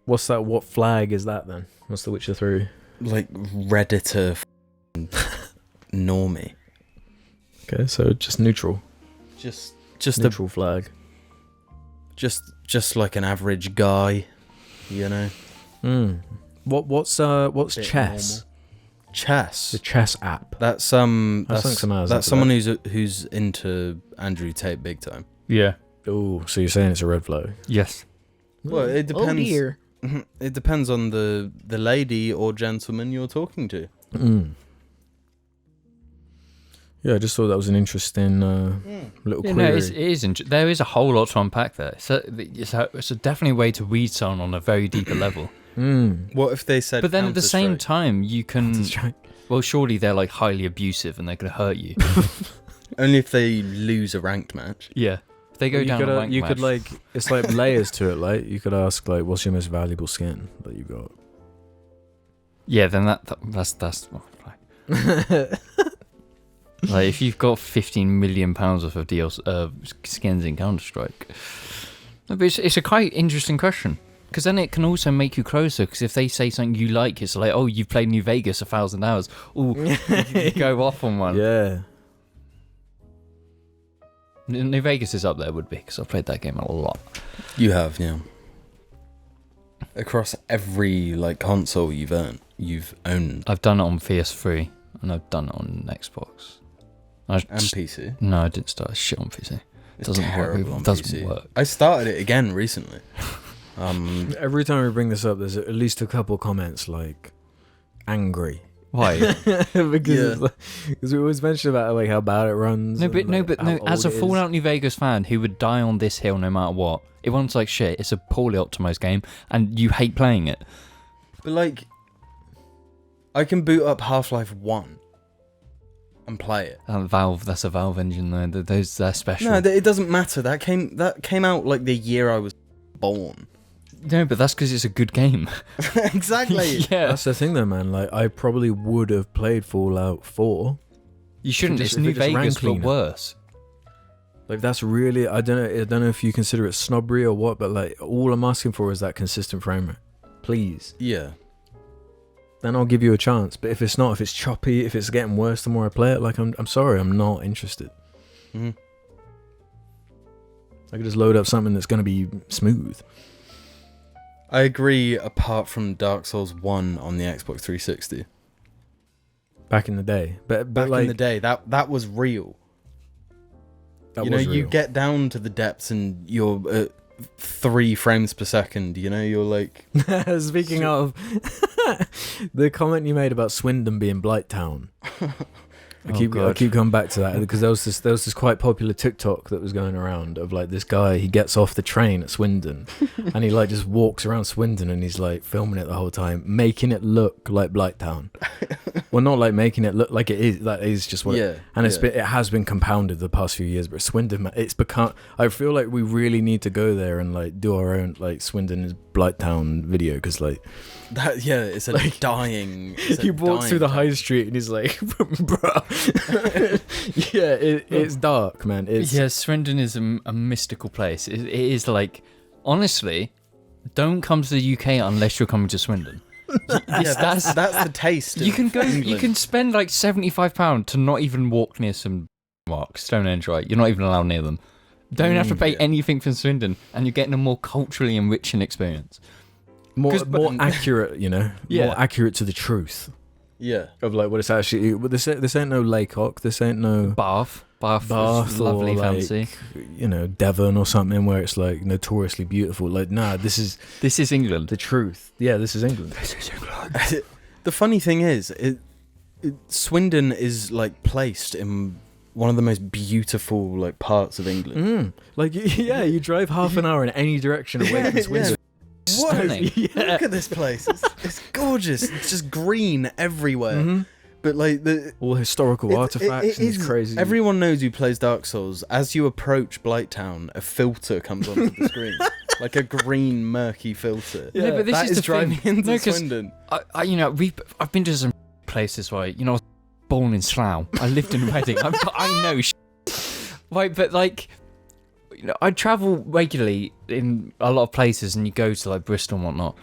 S2: What's that? What flag is that then? What's The Witcher 3?
S3: Like Redditor normie.
S2: Okay, so just neutral.
S3: Just
S2: neutral flag.
S3: Just like an average guy, you know.
S2: What's chess?
S3: Normal. Chess.
S2: The chess app.
S3: That's someone who's into Andrew Tate big time.
S1: Yeah.
S2: Oh, so you're saying it's a red flag?
S1: Yes.
S3: Well, it depends.
S2: Oh dear.
S3: It depends on the lady or gentleman you're talking to.
S2: Yeah, I just thought that was an interesting little query.
S1: No, it is. There is a whole lot to unpack there. It's a definitely way to read someone on a very deeper level.
S3: What if they said?
S1: But then at the same time, you can. Well, surely they're like highly abusive and they're going to hurt you.
S3: Only if they lose a ranked match.
S1: Yeah. If they go down a ranked match.
S2: Could like, it's like layers to it, like you could ask like, what's your most valuable skin that you got?
S1: Yeah, then that's like if you've got 15 million pounds worth of DLC skins in Counter-Strike. But it's a quite interesting question. Because then it can also make you closer. Because if they say something you like, it's like, oh, you've played New Vegas 1,000 hours. Oh, you go off on one.
S2: Yeah.
S1: New Vegas is up there, would be, because I've played that game a lot.
S3: You have, yeah. Across every like console you've owned.
S1: I've done it on PS3 and I've done it on Xbox.
S3: And PC.
S1: No, I didn't start shit on PC.
S3: It doesn't
S1: work.
S3: I started it again recently.
S2: Every time we bring this up, there's at least a couple comments like angry.
S1: Why?
S2: because we always mention about like how bad it runs.
S1: No. As a Fallout New Vegas fan who would die on this hill no matter what, it runs like shit. It's a poorly optimized game, and you hate playing it.
S3: But like, I can boot up Half-Life 1 and play it.
S1: That's a Valve engine though. They're special.
S3: No, it doesn't matter. That came out like the year I was born.
S1: No, but that's because it's a good game.
S3: Exactly.
S1: Yeah.
S2: That's the thing though, man. Like, I probably would have played Fallout 4.
S1: You shouldn't.
S2: If
S1: It's
S2: it
S1: New
S2: just ran
S1: Vegas, but
S2: cleaner.
S1: worse.
S2: Like, that's really, I don't know if you consider it snobbery or what, but like, all I'm asking for is that consistent frame rate. Please.
S3: Yeah.
S2: Then I'll give you a chance. But if it's not, if it's choppy, if it's getting worse the more I play it, like, I'm sorry, I'm not interested.
S3: Mm-hmm.
S2: I could just load up something that's going to be smooth.
S3: I agree, apart from Dark Souls 1 on the Xbox 360.
S2: Back in the day. But
S3: Back
S2: like,
S3: in the day, that was real.
S2: that
S3: You know,
S2: was
S3: you
S2: real.
S3: get down to the depths and you're at 3 frames per second, you know, you're like...
S2: Speaking of the comment you made about Swindon being Blighttown, I keep coming back to that because there was this quite popular TikTok that was going around of like this guy. He gets off the train at Swindon and he like just walks around Swindon and he's like filming it the whole time, making it look like Blighttown. Well, not like making it look like it is. That is just what.
S3: Yeah,
S2: And it has been compounded the past few years. But Swindon, man, it's become. I feel like we really need to go there and like do our own like Swindon is Blighttown video because like
S3: That, yeah, it's a
S2: Like,
S3: dying...
S2: he walks through the high street and he's like, bro. Yeah, it's dark, man. It's
S1: Yeah, Swindon is a mystical place. It is like, honestly, don't come to the UK unless you're coming to Swindon.
S3: Yeah, that's the taste.
S1: You
S3: of
S1: can go. You
S3: England.
S1: can spend like £75 to not even walk near some marks, Stonehenge, right? You're not even allowed near them. Don't have to pay anything for Swindon, and you're getting a more culturally enriching experience.
S2: more
S1: 'Cause-
S2: accurate, you know,
S1: Yeah.
S2: more accurate to the truth
S3: Yeah.
S2: of like what it's actually. But this ain't no Laycock. This ain't no
S1: Bath is
S2: Bath
S1: lovely,
S2: or like,
S1: fancy.
S2: you know, Devon or something where it's like notoriously beautiful. Like, nah, this is
S1: This is England.
S2: the truth. Yeah, this is England.
S3: The funny thing is, Swindon is like placed in one of the most beautiful like parts of England.
S2: Like, yeah, you drive half an hour in any direction away from Swindon.
S3: What?
S1: Stunning.
S3: Look at this place. It's gorgeous. It's just green everywhere. But like
S2: All historical artifacts. And it's crazy.
S3: Everyone knows who plays Dark Souls. As you approach Blighttown, a filter comes onto the screen, like a green murky filter.
S1: No, but this
S3: That
S1: is
S3: is
S1: the
S3: driving
S1: thing.
S3: into
S1: No, 'cause
S3: Swindon.
S1: you know, I've been to some places, right? You know, I was born in Slough. I lived in Reading. I know. Right, but like, you know, I travel regularly in a lot of places, and you go to like Bristol and whatnot.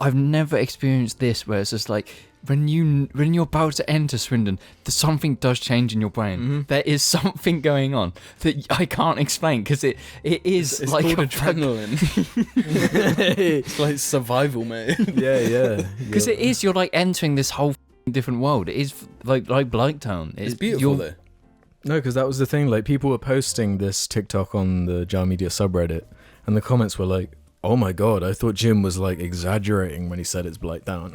S1: I've never experienced this, where it's just like when you're about to enter Swindon, something does change in your brain. There is something going on that I can't explain because it is
S3: It's
S1: like
S3: called
S1: a
S3: adrenaline. It's like survival, mate.
S2: yeah.
S1: Because it is, you're like entering this whole different world. It is like Blighttown.
S3: It's beautiful though.
S2: No, because that was the thing. Like, people were posting this TikTok on the Jar Media subreddit, and the comments were like, "Oh my god, I thought Jim was like exaggerating when he said it's Blighttown."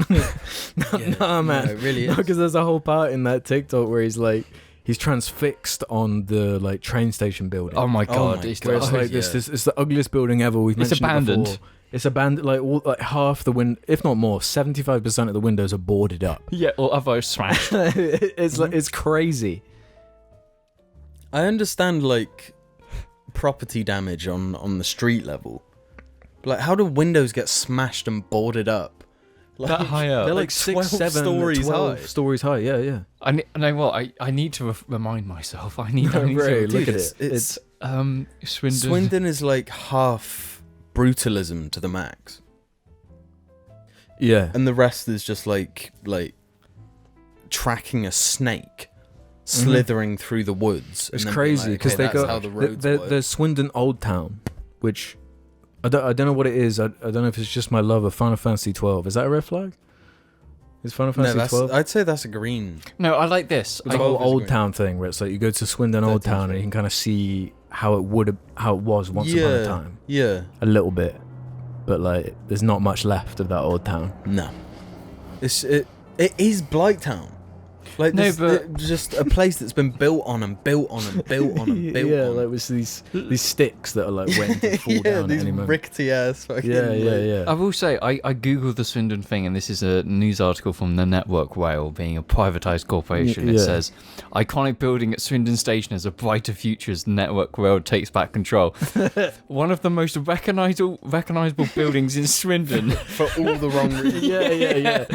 S2: Nah, man.
S3: No, it really is.
S2: Because there's a whole part in that TikTok where he's transfixed on the like train station building.
S1: Oh my god!
S3: my
S1: It's
S3: God.
S2: Where it's like
S3: yeah.
S2: this, it's the ugliest building ever. We've
S1: It's
S2: mentioned
S1: abandoned.
S2: It before. It's abandoned. Like half the if not more, 75% of the windows are boarded up.
S1: Yeah, or otherwise smashed.
S2: It's like it's crazy.
S3: I understand like property damage on the street level. But, like, how do windows get smashed and boarded up? Like,
S1: That high up.
S2: They're like
S3: 12
S2: 6, 7
S3: stories
S2: 12
S3: high.
S2: stories high. Yeah.
S1: I know what I need to remind myself. I need to
S2: Ray, look
S1: repeat
S2: at
S1: it.
S2: it.
S3: It's
S1: Swindon.
S3: Swindon is like half brutalism to the max,
S2: Yeah.
S3: and the rest is just like tracking a snake slithering through the woods.
S2: It's
S3: and then
S2: crazy
S3: being
S2: because
S3: like, okay,
S2: they
S3: that's
S2: got
S3: how the roads work.
S2: there's Swindon Old Town, which I don't know what it is. I don't know if it's just my love of Final Fantasy 12. Is that a red flag? Is Final
S3: No,
S2: Fantasy 12?
S3: I'd say that's a green.
S1: No, I like this.
S2: The
S3: 12
S2: whole
S3: is
S2: Old
S3: green.
S2: Town thing, where it's like you go to Swindon Old
S3: 13's
S2: Town and
S3: green.
S2: you can kind of see how it was once upon a time,
S3: Yeah.
S2: a little bit, but like there's not much left of that old town.
S3: No. It is Blighttown. Like
S1: No,
S3: this,
S1: but-
S3: just a place that's been built on and built on and built on and built
S2: yeah,
S3: on.
S2: like with these sticks that are like waiting to fall
S3: yeah,
S2: down at
S3: these
S2: any moment.
S3: rickety ass fucking.
S2: Yeah, yeah,
S3: like-
S2: yeah.
S1: I will say, I googled the Swindon thing, and this is a news article from the Network Rail, being a privatised corporation. It
S2: Yeah.
S1: says, iconic building at Swindon Station as a brighter future as Network Rail takes back control. One of the most recognisable buildings in Swindon.
S3: For all the wrong reasons.
S2: yeah.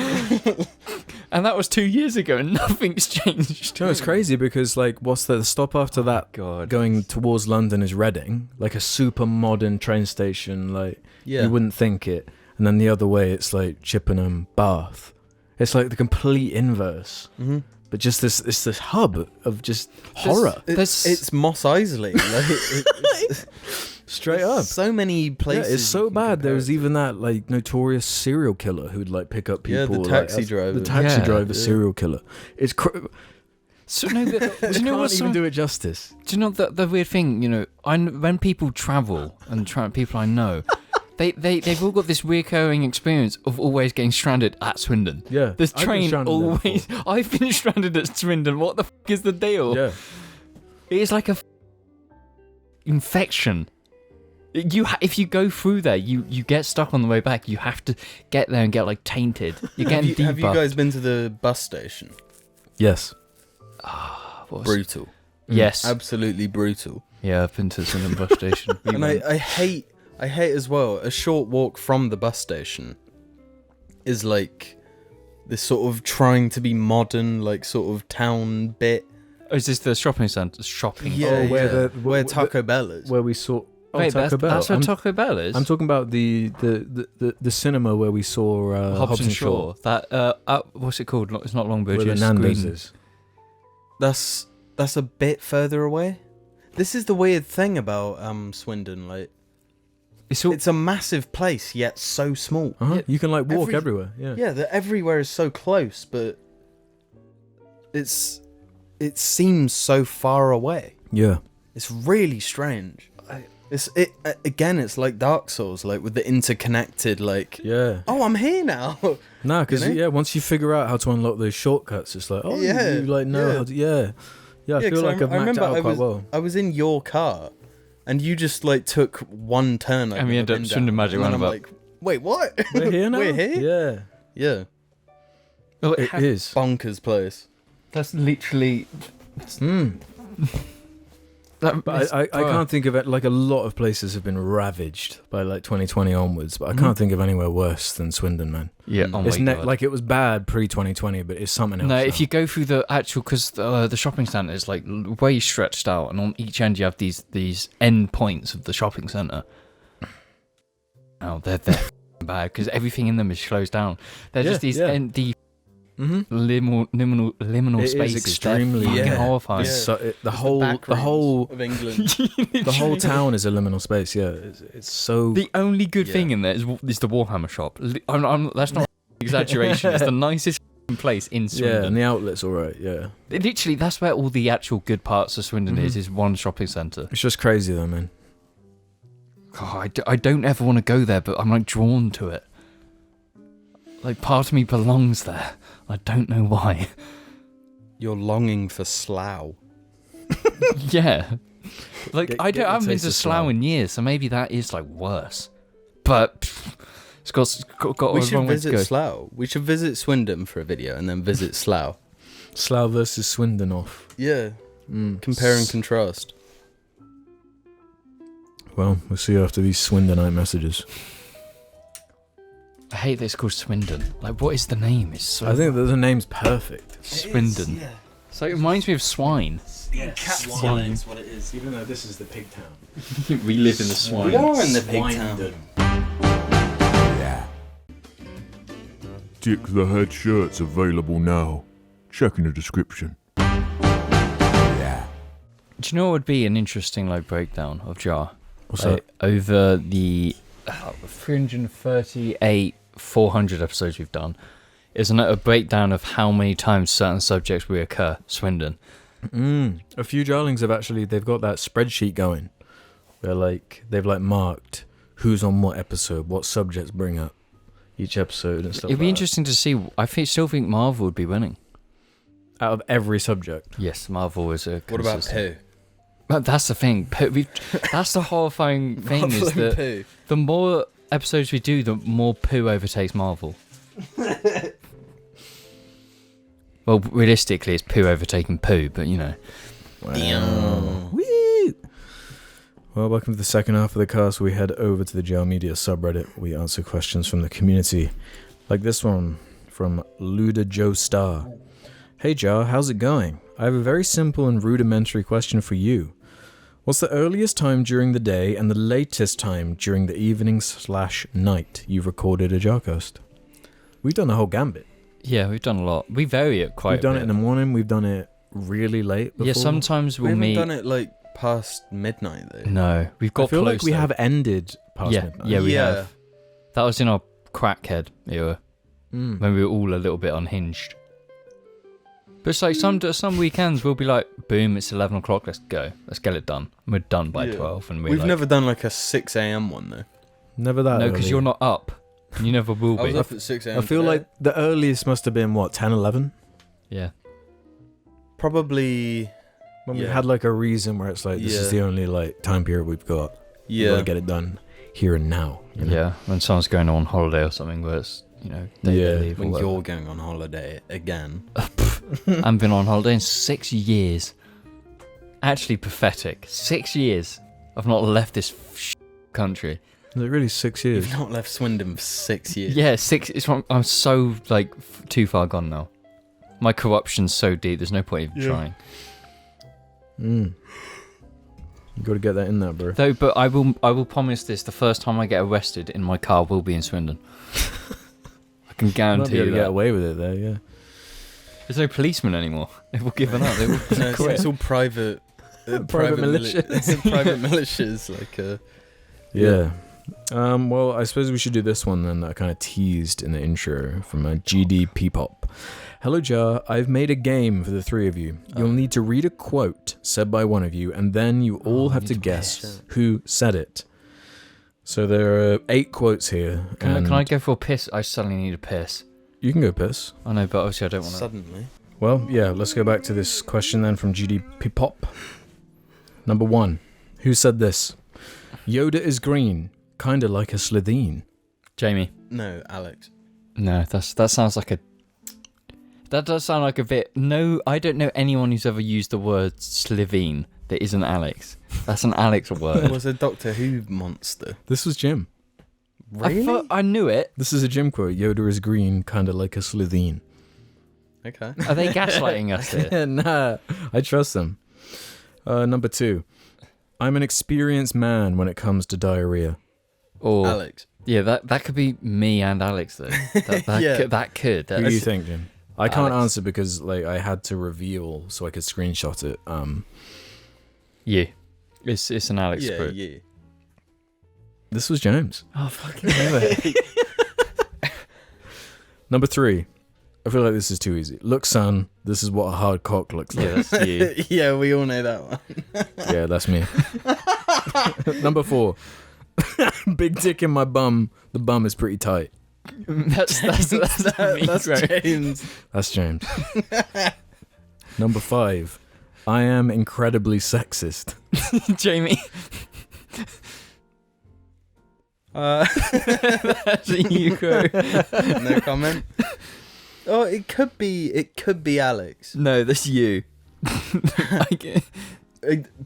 S1: And that was 2 years ago, and nothing's changed.
S2: No, it's crazy because like, what's the stop after that?
S1: God.
S2: Going towards London is Reading, like a super modern train station. Like
S3: Yeah.
S2: you wouldn't think it, and then the other way it's like Chippenham, Bath. It's like the complete inverse.
S3: Mm-hmm.
S2: But just this hub of just horror.
S3: It's Moss Isley. Like, it's,
S2: Straight
S3: there's
S2: up.
S3: So many places.
S2: Yeah, it's so
S3: you can
S2: bad.
S3: compare
S2: There was
S3: it to.
S2: even that like notorious serial killer who'd like pick up people.
S3: Yeah, the
S2: like,
S3: taxi
S2: as-
S3: driver.
S2: The taxi
S1: Yeah.
S2: driver
S3: Yeah.
S2: serial killer. It's
S1: So, no, but, do you know
S2: can't
S1: what's
S2: even
S1: so-
S2: do it justice.
S1: Do you know the weird thing? You know, when people travel and people I know, they've all got this recurring experience of always getting stranded at Swindon.
S2: Yeah,
S1: This
S2: I've been
S1: train
S2: stranded there
S1: always.
S2: before.
S1: I've been stranded at Swindon. What the fuck is the deal?
S2: Yeah,
S1: It is like a infection. If you go through there, you get stuck on the way back. You have to get there and get like tainted. You're getting debuffed.
S3: Have you guys been to the bus station?
S2: yes.
S1: What was-
S3: Brutal.
S1: Yes.
S3: Absolutely brutal.
S1: Yeah, I've been to Swindon bus station. We
S3: And
S1: went-
S3: I hate as well, a short walk from the bus station is like this sort of trying to be modern, like sort of town bit.
S1: Oh, is this the shopping centre? Shopping.
S3: Yeah,
S2: where
S3: yeah.
S2: the-
S3: where
S2: the-
S3: Taco Bell is.
S2: Where we saw. Oh,
S1: Wait,
S2: Taco Bell.
S1: that's where
S2: I'm,
S1: Taco Bell is.
S2: I'm talking about the cinema where we saw
S1: Hobson Shaw. That what's it called? It's not Longbridge.
S2: where the
S1: It's
S2: Nando's
S1: Green.
S2: is.
S3: That's a bit further away. This is the weird thing about Swindon, like
S1: It's all,
S3: it's a massive place yet so small.
S2: Uh-huh.
S1: Yeah,
S2: You can like walk
S3: every-
S2: everywhere. Yeah.
S3: Yeah, that everywhere is so close, but it seems so far away.
S2: Yeah.
S3: It's really strange. Again, it's like Dark Souls, like with the interconnected, like,
S2: Yeah.
S3: oh, I'm here now.
S2: Nah, because
S3: You know?
S2: once you figure out how to unlock those shortcuts, it's like, oh,
S3: Yeah,
S2: you like know
S3: yeah.
S2: how to, yeah. I feel
S3: 'cause
S2: like I've
S3: I
S2: mapped
S3: remember
S2: out quite well.
S3: I was in your car, and you just like took one turn, like,
S1: And we
S3: with
S1: end
S3: the
S1: up
S3: wind
S1: Swindon
S3: down,
S1: Magic
S3: and then I'm
S1: Roundabout.
S3: like, wait, what?
S2: We're here now.
S3: We're here.
S2: Yeah,
S3: Yeah,
S2: it is.
S3: bonkers place.
S1: that's literally.
S2: Mm.
S1: That,
S2: But I can't think of it. Like a lot of places have been ravaged by like 2020 onwards, but I can't think of anywhere worse than Swindon, man.
S1: Yeah. Oh
S2: It's
S1: my god.
S2: like it was bad pre 2020, but it's something else.
S1: No,
S2: now.
S1: if you go through the actual, because the shopping centre is like way stretched out, and on each end you have these end points of the shopping centre. Oh, they're bad because everything in them is closed down. They're
S2: Yeah,
S1: just these
S2: yeah.
S1: liminal
S2: It is
S1: spaces.
S2: extremely-
S1: They're fucking
S3: yeah.
S1: horrifying.
S3: Yeah.
S2: So the
S3: It's
S2: whole
S3: back
S2: the
S3: rooms
S2: whole
S3: of England.
S2: the whole town is a liminal space. Yeah, it's so.
S1: The only good
S3: Yeah.
S1: thing in there is the Warhammer shop. That's not exaggeration. It's the nicest place in
S2: yeah,
S1: Swindon.
S2: and the outlet's all right. Yeah,
S1: Literally, that's where all the actual good parts of Swindon is one shopping centre.
S2: it's just crazy though, man.
S1: God, I don't ever want to go there, but I'm like drawn to it. Like part of me belongs there. I don't know why.
S3: You're longing for Slough.
S1: Yeah. Like
S2: Get
S1: I
S2: the
S1: haven't been
S2: taste
S1: to
S2: of
S1: Slough
S2: Slough.
S1: in years, so maybe that is like worse. But it's got
S3: We
S1: a
S3: should
S1: long way to
S3: visit
S1: go.
S3: Slough. We should visit Swindon for a video and then visit Slough.
S2: Slough versus Swindon off.
S3: Yeah,
S2: Mm.
S3: compare and contrast.
S2: Well, we'll see after these Swindonite messages.
S1: I hate that it's called Swindon. Like, what is the name? It's so
S2: I think that the name's perfect.
S1: Swindon. So it reminds me of swine.
S3: Swine is what it is.
S2: Even though this is the pig town.
S1: We live in the swine.
S3: We are in the pig town.
S4: Dick the Head shirts available now. Check in the description.
S1: Do you know what would be an interesting like breakdown of JAR?
S2: What's
S1: Like, over the 338, 400 episodes we've done, isn't it a breakdown of how many times certain subjects reoccur? Swindon.
S2: A few JARlings they've got that spreadsheet going where like they've like marked who's on what episode, what subjects bring up each episode and stuff.
S1: It'd be
S2: like
S1: interesting to see. Still think Marvel would be winning.
S2: Out of every subject.
S1: Yes, Marvel is a.
S3: What about
S1: consistent-
S3: poo?
S1: But that's the thing. That's the horrifying thing is
S3: Marvel and
S1: that
S3: poo.
S1: the more episodes we do, the more poo overtakes Marvel. Well, realistically, it's poo overtaking poo, but you know.
S3: Damn.
S2: Woo! Well, welcome to the second half of the cast. We head over to the JAR Media subreddit. We answer questions from the community, like this one from Luda Joe Star. Hey JAR, how's it going? I have a very simple and rudimentary question for you. What's the earliest time during the day and the latest time during the evening/night you've recorded a JARcast? We've done the whole gambit.
S1: Yeah, we've done a lot. We vary it quite
S2: We've done
S1: a
S2: it
S1: bit.
S2: in the morning. We've done it really late before.
S1: Yeah, sometimes
S3: We
S1: we'll
S3: haven't
S1: meet.
S3: done it like past midnight though.
S1: No, we've got
S2: I feel
S1: close,
S2: like we
S1: though.
S2: have ended past
S1: Yeah,
S2: midnight.
S1: yeah, we have. That was in our crackhead era
S2: Mm.
S1: when we were all a little bit unhinged. But it's like some weekends we'll be like, boom, it's 11 o'clock, let's go. Let's get it done. And we're done by
S3: Yeah.
S1: 12. And
S3: We've never done like a 6 a.m. one though.
S2: Never that
S1: No, because
S2: early.
S1: you're not up. And you never will
S3: I was
S1: be.
S3: up at 6 a.m.
S2: I feel
S3: today.
S2: like the earliest must have been, what, 10, 11?
S1: Yeah.
S3: Probably.
S2: When we
S3: Yeah.
S2: had like a reason where it's like, this is
S3: Yeah.
S2: the only like time period we've got. We've got
S3: Yeah.
S2: to get it done here and now. you know?
S1: Yeah, when someone's going on holiday or something where it's, you know, day
S2: Yeah,
S1: leave or
S3: When
S1: whatever.
S3: you're going on holiday again.
S1: I haven't been on holiday in 6 years. Actually pathetic. 6 years. I've not left this country.
S2: Is it really 6 years?
S3: You've not left Swindon for 6 years.
S1: Yeah, 6. I'm so like too far gone now. My corruption's so deep. There's no point even trying.
S2: Mm. You got to get that in there, bro.
S1: Though, but I will promise this: the first time I get arrested in my car will be in Swindon. I can
S2: You might
S1: guarantee
S2: be able
S1: you
S2: to get
S1: that.
S2: away with it there, yeah.
S1: There's no policemen anymore. They've all given up. They've all
S3: No,
S1: quit.
S3: it's all private.
S2: Private militia.
S3: Private militias, like
S2: Yeah. Well, I suppose we should do this one then that I kind of teased in the intro from a GD Pop. Hello, JAR. I've made a game for the three of you. You'll need to read a quote said by one of you, and then you all have to guess who said it. So there are 8 quotes here.
S1: Can I go for a piss? I suddenly need a piss.
S2: You can go piss.
S1: I know, but obviously I don't want to.
S3: suddenly.
S2: Well, yeah, let's go back to this question then from GD Pop. Number 1. Who said this? Yoda is green, kinda like a Slitheen.
S1: Jamie.
S3: No, Alex.
S1: No, that sounds like a. That does sound like a bit. No, I don't know anyone who's ever used the word Slitheen that isn't Alex. That's an Alex
S3: It
S1: word.
S3: was a Doctor Who monster.
S2: This was Jim.
S3: Really?
S1: I thought I knew it.
S2: This is a Jim quote. Yoda is green, kinda like a Slitheen.
S3: Okay.
S1: Are they gaslighting us here?
S2: Nah, I trust them. Number 2. I'm an experienced man when it comes to diarrhea.
S1: Or
S3: Alex.
S1: yeah, that could be me and Alex though. That
S3: Yeah.
S1: could.
S2: Who do you think, Jim? I can't
S1: Alex.
S2: answer because like I had to reveal so I could screenshot it.
S1: You. It's an Alex
S3: Yeah,
S1: quote.
S3: yeah.
S2: This was James.
S1: Oh fucking knew it.
S2: Number 3. I feel like this is too easy. Look, son, this is what a hard cock looks like.
S1: Yeah, that's you.
S3: Yeah, we all know that one.
S2: Yeah, that's me. Number 4. Big dick in my bum. The bum is pretty tight.
S1: That's me,
S3: That's
S1: bro.
S3: James.
S2: That's James. Number 5. I am incredibly sexist.
S1: Jamie. That's a you quote.
S3: No comment. Oh, it could be Alex.
S1: No, that's you. But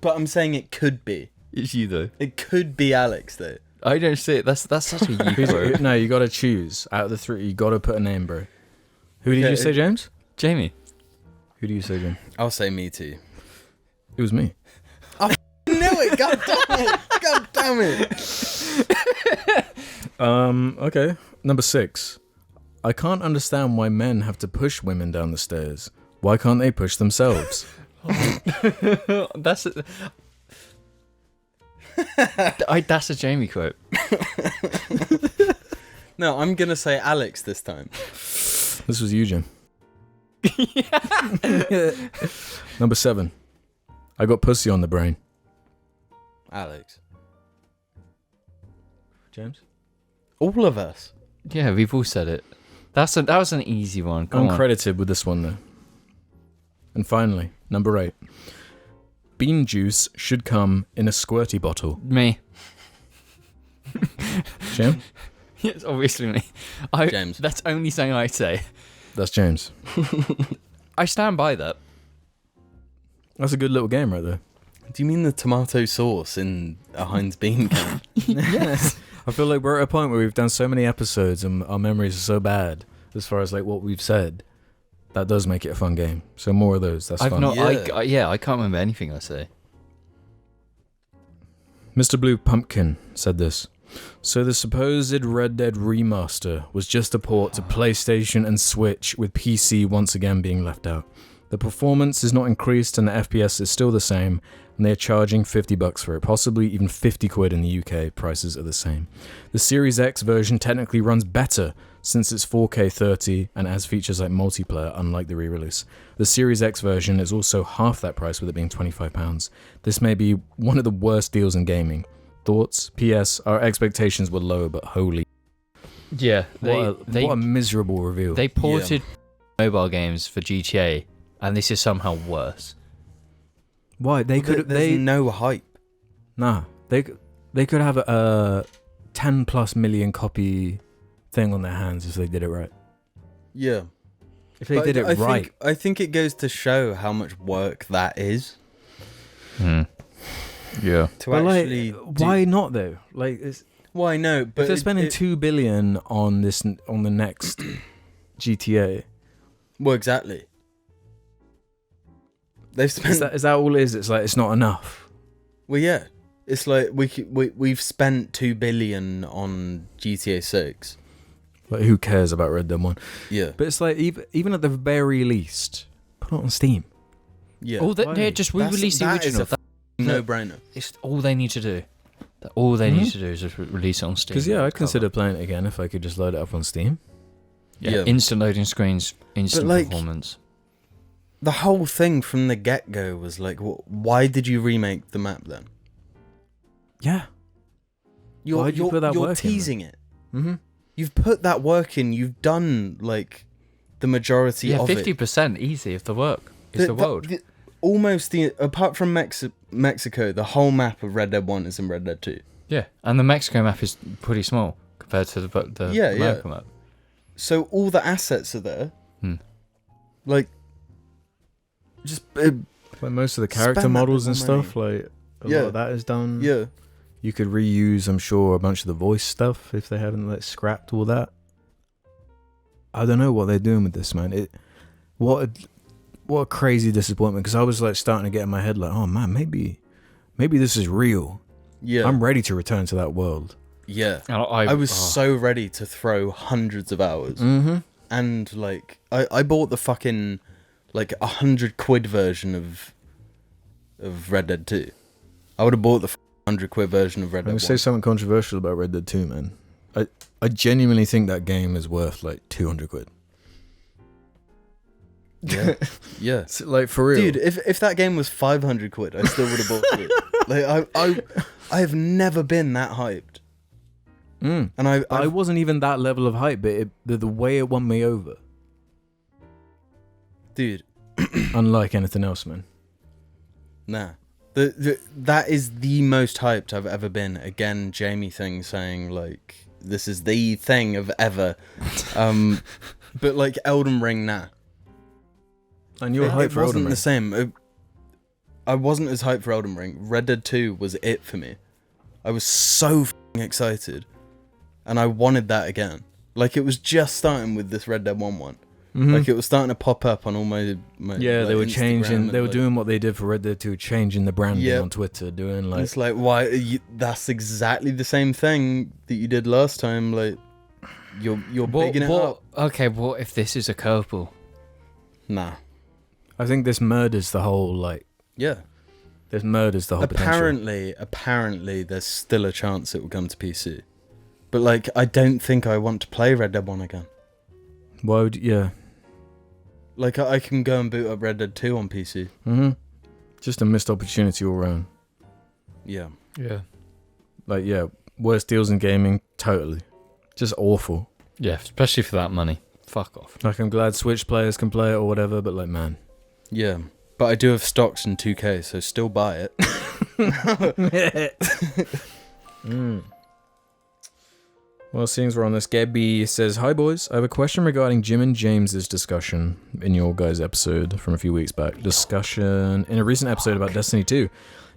S3: But I'm saying it could be.
S1: it's you though.
S3: It could be Alex though.
S1: I don't see it. That's such a you quote.
S2: No, you gotta choose. Out of the 3, you gotta put a name, bro. Who did
S3: Okay.
S2: you say, James?
S1: Jamie.
S2: Who do you say, Jim?
S3: I'll say me too.
S2: It was me.
S3: Knew it. God damn it. God damn it.
S2: Okay. Number 6. I can't understand why men have to push women down the stairs. Why can't they push themselves?
S1: That's that's a Jamie quote.
S3: No, I'm gonna say Alex this time.
S2: This was you, Jim. Number 7. I got pussy on the brain.
S3: Alex.
S2: James?
S3: All of us.
S1: Yeah, we've all said it. That was an easy one. Come on.
S2: Uncredited with this one, though. And finally, number 8. Bean juice should come in a squirty bottle.
S1: Me.
S2: Jim?
S1: Yes, obviously me.
S3: James.
S1: That's only something I say.
S2: That's James.
S1: I stand by that.
S2: That's a good little game right there.
S3: Do you mean the tomato sauce in a Heinz bean can?
S2: Yes. I feel like we're at a point where we've done so many episodes and our memories are so bad as far as like what we've said. That does make it a fun game. So more of those. That's fun.
S1: I can't remember anything I say.
S2: Mr. Blue Pumpkin said this. So the supposed Red Dead remaster was just a port to PlayStation and Switch, with PC once again being left out. The performance is not increased and the FPS is still the same, and they're charging $50 for it, possibly even 50 quid in the UK. Prices are the same. The Series X version technically runs better since it's 4K 30 and has features like multiplayer, unlike the re-release. The Series X version is also half that price, with it being £25. This may be one of the worst deals in gaming. Thoughts? P.S. Our expectations were low, but holy...
S1: Yeah.
S2: What a miserable reveal.
S1: They ported mobile games for GTA, and this is somehow worse.
S2: Why? They could.
S3: There's no hype.
S2: Nah. They could have a 10+ million copy thing on their hands if they did it right.
S3: Yeah.
S2: If they did it right.
S3: I think it goes to show how much work that is.
S1: Yeah.
S2: Why not though? Like,
S3: why no? But
S2: if they're spending $2 billion on the next GTA.
S3: Well, exactly. They've spent.
S2: Is that all it is? It's like it's not enough.
S3: Well, yeah. It's like we've spent $2 billion on GTA 6.
S2: Like, who cares about Red Dead 1?
S3: Yeah.
S2: But it's like even at the very least, put it on Steam.
S3: Yeah.
S1: Just re-release the original.
S3: No-brainer.
S1: It's all they need to do. All they need to do is just release it on Steam.
S2: Because I'd consider playing it again if I could just load it up on Steam.
S3: Yeah.
S1: Instant loading screens, instant performance.
S3: The whole thing from the get-go was like, why did you remake the map then?
S2: Yeah.
S3: You're teasing it. Mm-hmm. You've put that work in. You've done like the majority of
S1: 50% easy of the work is the world.
S3: Apart from Mexico, the whole map of Red Dead 1 is in Red Dead 2.
S1: Yeah, and the Mexico map is pretty small compared to the American map.
S3: So all the assets are there. Like, just
S2: like most of the character models and stuff, like a lot of that is done.
S3: Yeah.
S2: You could reuse, I'm sure, a bunch of the voice stuff if they haven't like scrapped all that. I don't know what they're doing with this, man. What a crazy disappointment, because I was like starting to get in my head like, oh man, maybe this is real.
S3: Yeah.
S2: I'm ready to return to that world.
S3: Yeah. I was so ready to throw hundreds of hours. Mm-hmm. And like I bought the fucking like 100 quid version of Red Dead 2. I would have bought the 100 quid version of Red Dead 1.
S2: I'm going to say something controversial about Red Dead 2, man. I genuinely think that game is worth like 200 quid.
S3: Yeah. Yeah.
S2: So, like, for real.
S3: Dude, if that game was 500 quid, I still would have bought it. Like, I have never been that hyped.
S2: And I wasn't even that level of hype, but the way it won me over.
S3: Dude.
S2: Unlike anything else, man.
S3: Nah. That is the most hyped I've ever been. Again, Jamie thing saying, like, this is the thing of ever. But, like, Elden Ring, nah.
S2: And you're hyped for Elden Ring.
S3: It wasn't the same. I wasn't as hyped for Elden Ring. Red Dead 2 was it for me. I was so excited. And I wanted that again. Like, it was just starting with this Red Dead 1 one. Mm-hmm. Like, it was starting to pop up on all my
S2: yeah,
S3: like,
S2: they were
S3: Instagram
S2: changing. They were
S3: like,
S2: doing what they did for Red Dead 2, changing the branding on Twitter, doing like...
S3: It's like, why? That's exactly the same thing that you did last time. Like, you're bigging it up.
S1: Okay, what if this is a curveball?
S3: Nah.
S2: I think this murders the whole, like...
S3: Yeah.
S2: This murders the whole potential.
S3: Apparently, there's still a chance it will come to PC. But, like, I don't think I want to play Red Dead 1 again.
S2: Why would... Yeah.
S3: Like, I can go and boot up Red Dead 2 on PC.
S2: Mm-hmm. Just a missed opportunity all around.
S3: Yeah.
S1: Yeah.
S2: Like, yeah, worst deals in gaming, totally. Just awful.
S1: Yeah, especially for that money. Fuck off.
S2: Like, I'm glad Switch players can play it or whatever, but, like, man,
S3: Yeah, but I do have stocks in 2K, so still buy it.
S2: Well, seeing as we're on this, Gabby says, "Hi boys, I have a question regarding Jim and James's discussion in your guys' episode from a few weeks back. Discussion in a recent episode about Destiny 2.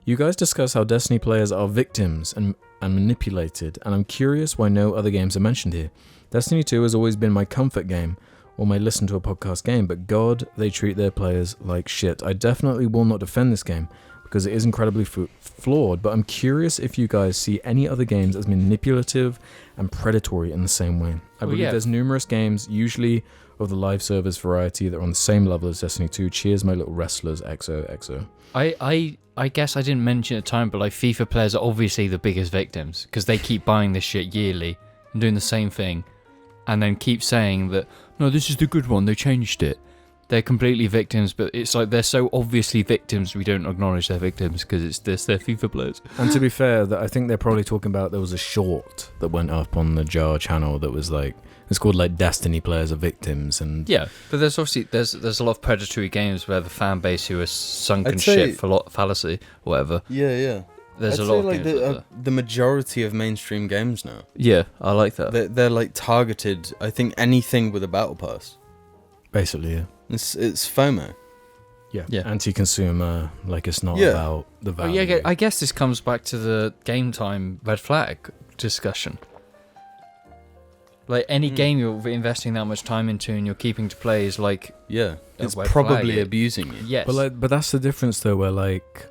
S2: You guys discuss how Destiny players are victims and manipulated, and I'm curious why no other games are mentioned here. Destiny 2 has always been my comfort game, or my listen to a podcast game, but God, they treat their players like shit. I definitely will not defend this game, because it is incredibly flawed, but I'm curious if you guys see any other games as manipulative and predatory in the same way. I believe there's numerous games, usually of the live service variety, that are on the same level as Destiny 2. Cheers, my little wrestlers, XOXO.
S1: I guess I didn't mention at the time, but like FIFA players are obviously the biggest victims because they keep buying this shit yearly and doing the same thing, and then keep saying that no, this is the good one. They changed it. They're completely victims, but it's like they're so obviously victims we don't acknowledge they're victims because they're FIFA players.
S2: And to be fair, that I think they're probably talking about, there was a short that went up on the JAR channel that was like, it's called like Destiny players are victims, and
S1: yeah, but there's obviously there's a lot of predatory games where the fan base who are sunken
S3: I'd say-
S1: shit for fallacy or whatever.
S3: Yeah.
S1: There's
S3: I'd
S1: a lot
S3: say,
S1: of games like that.
S3: the majority of mainstream games now.
S1: Yeah, I like that.
S3: They're like targeted. I think anything with a battle pass.
S2: basically, yeah.
S3: It's FOMO.
S2: Yeah. Anti-consumer, like it's not
S3: Yeah.
S2: about the
S1: Oh,
S2: value.
S1: yeah, I guess this comes back to the game time red flag discussion. Like any game you're investing that much time into and you're keeping to play is like
S3: Yeah, it's
S1: red
S3: probably
S1: flag.
S3: abusing you.
S1: Yes.
S2: But that's the difference though, where like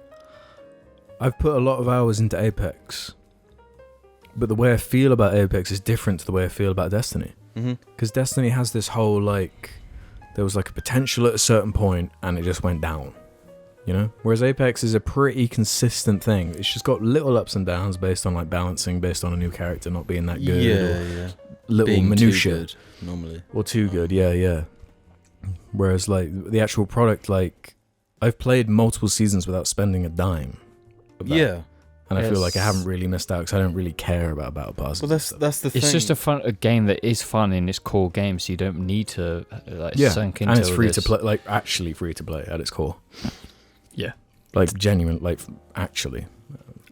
S2: I've put a lot of hours into Apex, but the way I feel about Apex is different to the way I feel about Destiny.
S3: Mm-hmm.
S2: Because Destiny has this whole like, there was like a potential at a certain point and it just went down, you know? Whereas Apex is a pretty consistent thing. It's just got little ups and downs based on like balancing, based on a new character not being that good.
S3: Yeah.
S2: Little
S3: Being
S2: minutiae.
S3: too good, normally.
S2: Or too good, yeah. Whereas like the actual product, like I've played multiple seasons without spending a dime. of that.
S3: Yeah.
S2: And I feel like I
S1: Yes.
S2: haven't really missed out because I don't really care about Battle Passes.
S3: Well, that's the thing.
S1: it's just a game that is fun in its core game, so you don't need to like sunk into
S2: and it's free
S1: this.
S2: to play, like actually free to play at its core.
S1: Yeah.
S2: Like genuine, like actually.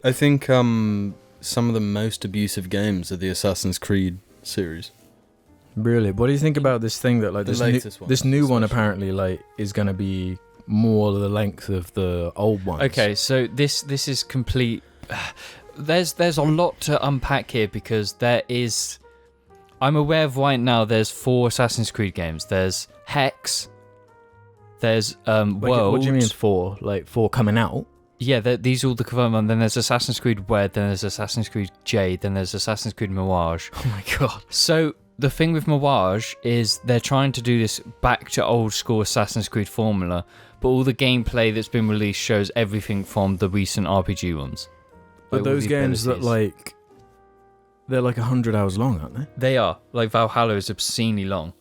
S3: I think some of the most abusive games are the Assassin's Creed series.
S2: Really, what do you think about this thing that like
S3: The
S2: this
S3: latest one,
S2: this new one
S3: especially.
S2: apparently like is going to be more the length of the old ones?
S1: Okay, so this is complete. There's a lot to unpack here because I'm aware of right now. There's 4 Assassin's Creed games. There's Hex. There's
S2: Like,
S1: World.
S2: what do you mean 4? Like 4 coming out?
S1: Yeah, these are all the confirmed ones. Then there's Assassin's Creed Red. Then there's Assassin's Creed Jade. Then there's Assassin's Creed Mirage.
S2: Oh my god.
S1: So the thing with Mirage is they're trying to do this back to old school Assassin's Creed formula, but all the gameplay that's been released shows everything from the recent RPG ones.
S2: But
S1: Like, all
S2: those
S1: the
S2: games that
S1: abilities.
S2: like they're like 100 hours long, aren't they?
S1: They are. Like Valhalla is obscenely long.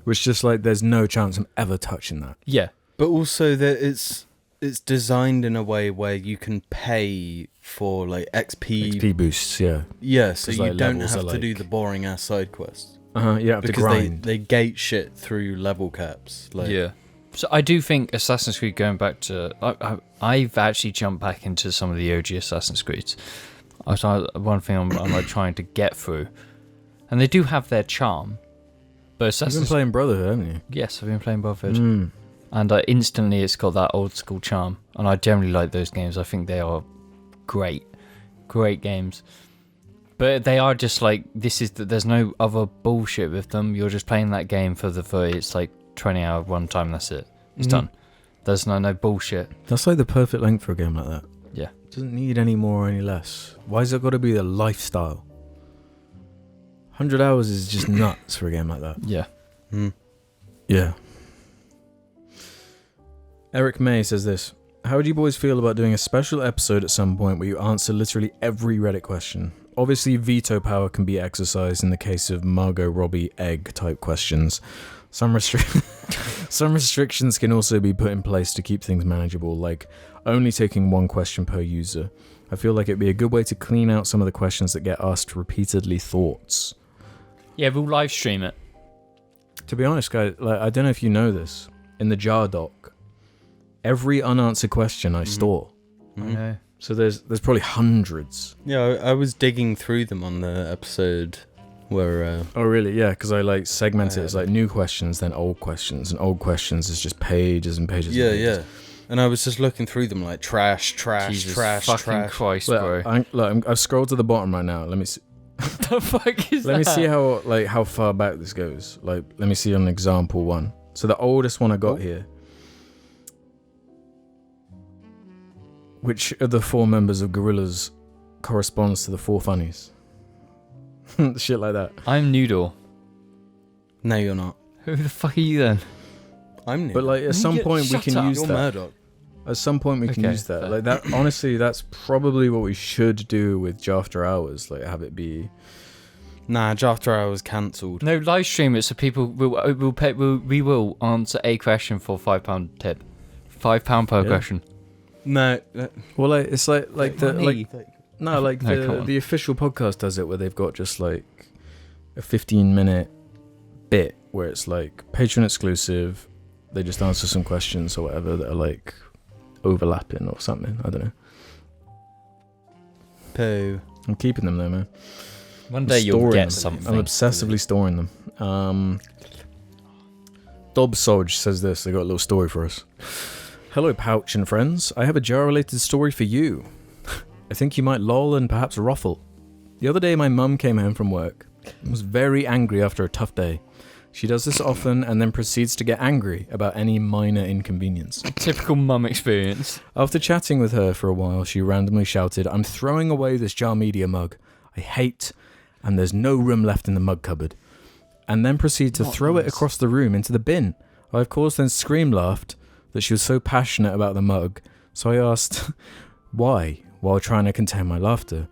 S2: Which just like there's no chance I'm ever touching that.
S1: Yeah.
S3: But also that it's designed in a way where you can pay for like XP.
S2: boosts, yeah.
S3: Yeah, so
S2: 'Cause,
S3: you
S2: like,
S3: don't
S2: levels
S3: have
S2: are,
S3: to do
S2: like-
S3: the boring ass side quests.
S2: You have to
S3: Because
S2: grind.
S3: they gate shit through level caps. Like,
S1: Yeah. So I do think Assassin's Creed, going back to... I've actually jumped back into some of the OG Assassin's Creeds. One thing I'm like trying to get through. And they do have their charm. But
S2: You've
S1: Assassin's...
S2: been playing Brotherhood, haven't you?
S1: Yes, I've been playing Brotherhood.
S2: Mm.
S1: And instantly it's got that old school charm. And I generally like those games. I think they are great. Great games. But they are just like, there's no other bullshit with them. You're just playing that game for it's like 20-hour runtime, that's it. It's
S3: Mhm.
S1: done. There's no bullshit.
S2: That's like the perfect length for a game like that.
S1: Yeah.
S2: It doesn't need any more or any less. Why has it got to be a lifestyle? 100 hours is just nuts for a game like that.
S1: Yeah.
S3: Mm.
S2: Yeah. Eric May says this. How would you boys feel about doing a special episode at some point where you answer literally every Reddit question? Obviously, veto power can be exercised in the case of Margot Robbie egg type questions. Some restrictions can also be put in place to keep things manageable, like only taking one question per user. I feel like it'd be a good way to clean out some of the questions that get asked repeatedly. Thoughts?
S1: Yeah, we'll live stream it.
S2: To be honest, guys, like I don't know if you know this. In the JAR doc, every unanswered question I store.
S1: I know.
S2: So there's probably hundreds.
S3: Yeah, I was digging through them on the episode where...
S2: Oh, really? Yeah, because I like segment it as like new questions, then old questions, and old questions is just pages and pages.
S3: Yeah,
S2: and pages.
S3: yeah. And I was just looking through them like trash,
S1: Jesus
S3: trash,
S1: fucking
S3: trash.
S1: Christ, bro.
S2: I've scrolled to the bottom right now. Let me see.
S1: What the fuck is
S2: Let
S1: that?
S2: me see how far back this goes. Like, let me see an example one. So the oldest one I got here. Which of the 4 members of Gorillaz corresponds to the 4 funnies? Shit like that.
S1: I'm Noodle.
S3: No, you're not.
S1: Who the fuck are you then?
S3: I'm new.
S2: But like at some point we
S1: shut
S2: can
S1: up.
S2: use
S3: You're
S2: that.
S3: Murdoch.
S2: At some point we can
S1: Okay,
S2: use that.
S1: fair.
S2: Like that. Honestly, that's probably what we should do with Jar After Hours. Like have it be.
S3: Nah, After Hours cancelled.
S1: No, live stream it so people we will answer a question for £5 tip. £5 per
S2: Yeah.
S1: question.
S3: No.
S2: Well, like it's like the
S1: money.
S2: no like
S1: No, come on.
S2: the official podcast does it where they've got just like a 15-minute bit where it's like Patreon exclusive. They just answer some questions or whatever that are like overlapping or something. I don't know.
S3: Poo.
S2: I'm keeping them though, man.
S1: One
S2: I'm
S1: day you'll
S2: storing
S1: get
S2: them.
S1: something.
S2: I'm obsessively storing them. Dob Sodge says this. They got a little story for us. Hello, Pouch and friends. I have a jar-related story for you. I think you might loll and perhaps ruffle. The other day, my mum came home from work and was very angry after a tough day. She does this often and then proceeds to get angry about any minor inconvenience.
S1: Typical mum experience.
S2: After chatting with her for a while, she randomly shouted, "I'm throwing away this Jar Media mug. I hate, and there's no room left in the mug cupboard." And then proceeded to throw it across the room into the bin. I, of course, then laughed that she was so passionate about the mug, so I asked why, while trying to contain my laughter.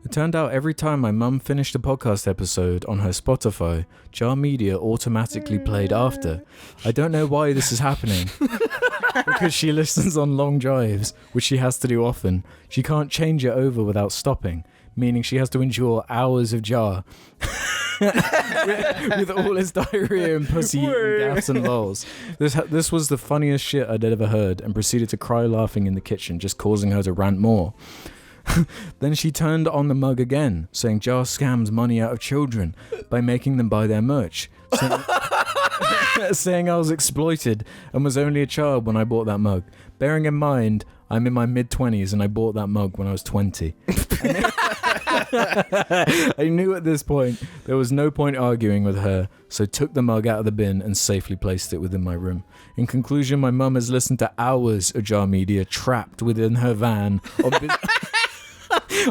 S2: It turned out every time my mum finished a podcast episode on her Spotify, Jar Media automatically played after. I don't know why this is happening. Because she listens on long drives, which she has to do often. She can't change it over without stopping, meaning she has to endure hours of Jar. with all his diarrhea and pussy eating gaffs and lulls. This was the funniest shit I'd ever heard, and proceeded to cry laughing in the kitchen, just causing her to rant more. Then she turned on the mug again, saying Jar scams money out of children by making them buy their merch, saying I was exploited and was only a child when I bought that mug. Bearing in mind, I'm in my mid-20s and I bought that mug when I was 20. I knew at this point there was no point arguing with her, so took the mug out of the bin and safely placed it within my room. In conclusion, my mum has listened to hours of Jar Media trapped within her van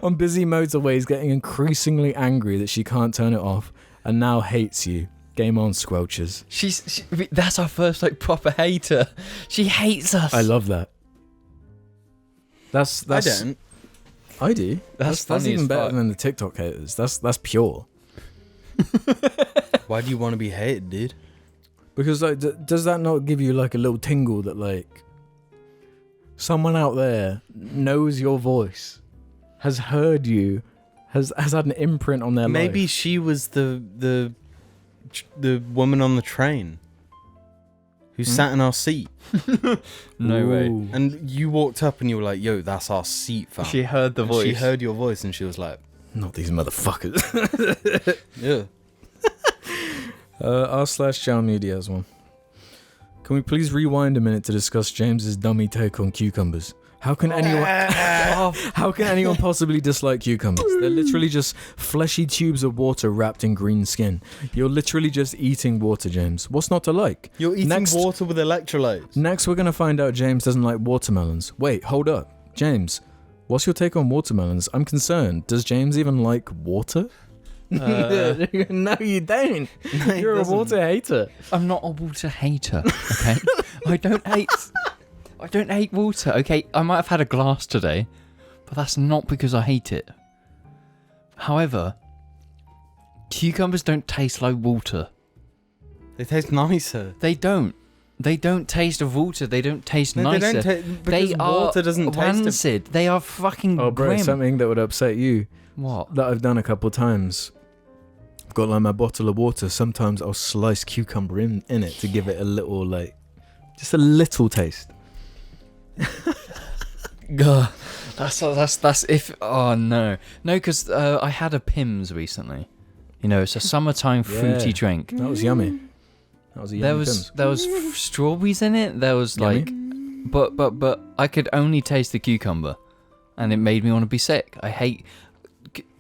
S2: on busy motorways, getting increasingly angry that she can't turn it off, and now hates you. Game on, Squelchers.
S1: That's our first like proper hater. She hates us.
S2: I love that. That's
S3: I don't.
S2: I do.
S1: That's
S2: That's
S1: funny
S2: even
S1: as
S2: better
S1: fuck.
S2: than the TikTok haters. That's pure.
S3: Why do you want to be hated, dude?
S2: Because like, does that not give you like a little tingle that like someone out there knows your voice, has heard you, has had an imprint on their
S3: Maybe
S2: life?
S3: she was the woman on the train who sat in our seat,
S1: No way.
S2: Ooh.
S3: and you walked up and you were like, "Yo, that's our seat, fam."
S1: She heard the
S3: And
S1: voice.
S3: She heard your voice and she was like,
S2: Not these motherfuckers.
S3: "Yeah."
S2: R/Jar Media has one. Can we please rewind a minute to discuss James's dummy take on cucumbers? How can anyone possibly dislike cucumbers? They're literally just fleshy tubes of water wrapped in green skin. You're literally just eating water, James. What's not to like?
S3: You're eating
S2: Next-
S3: water with electrolytes.
S2: Next, we're going to find out James doesn't like watermelons. Wait, hold up. James, what's your take on watermelons? I'm concerned. Does James even like water? No, you don't.
S3: No, he
S2: You're a
S3: doesn't.
S2: water hater.
S1: I'm not a water hater. Okay. I don't hate water. Okay, I might have had a glass today, but that's not because I hate it. However, cucumbers don't taste like water.
S3: They taste nicer.
S1: They don't. They don't taste of water. They don't taste
S3: No,
S1: nicer.
S3: they don't because
S1: They are
S3: water doesn't taste.
S1: rancid. They are fucking
S2: Oh, bro,
S1: grim.
S2: something that would upset you
S1: What?
S2: that I've done a couple times. I've got like my bottle of water. Sometimes I'll slice cucumber in it to give it a little, like, just a little taste.
S1: God, that's if. Oh no, because I had a Pimm's recently. You know, it's a summertime fruity
S2: Yeah.
S1: drink.
S2: That was yummy. That was a yummy Pimm's.
S1: There was strawberries in it. There was
S2: Yummy.
S1: but I could only taste the cucumber, and it made me want to be sick. I hate.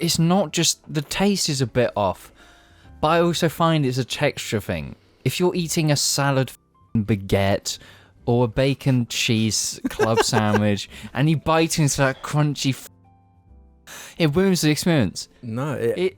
S1: It's not just the taste is a bit off, but I also find it's a texture thing. If you're eating a salad baguette or a bacon cheese club sandwich and you bite into that crunchy, it ruins the experience.
S2: No,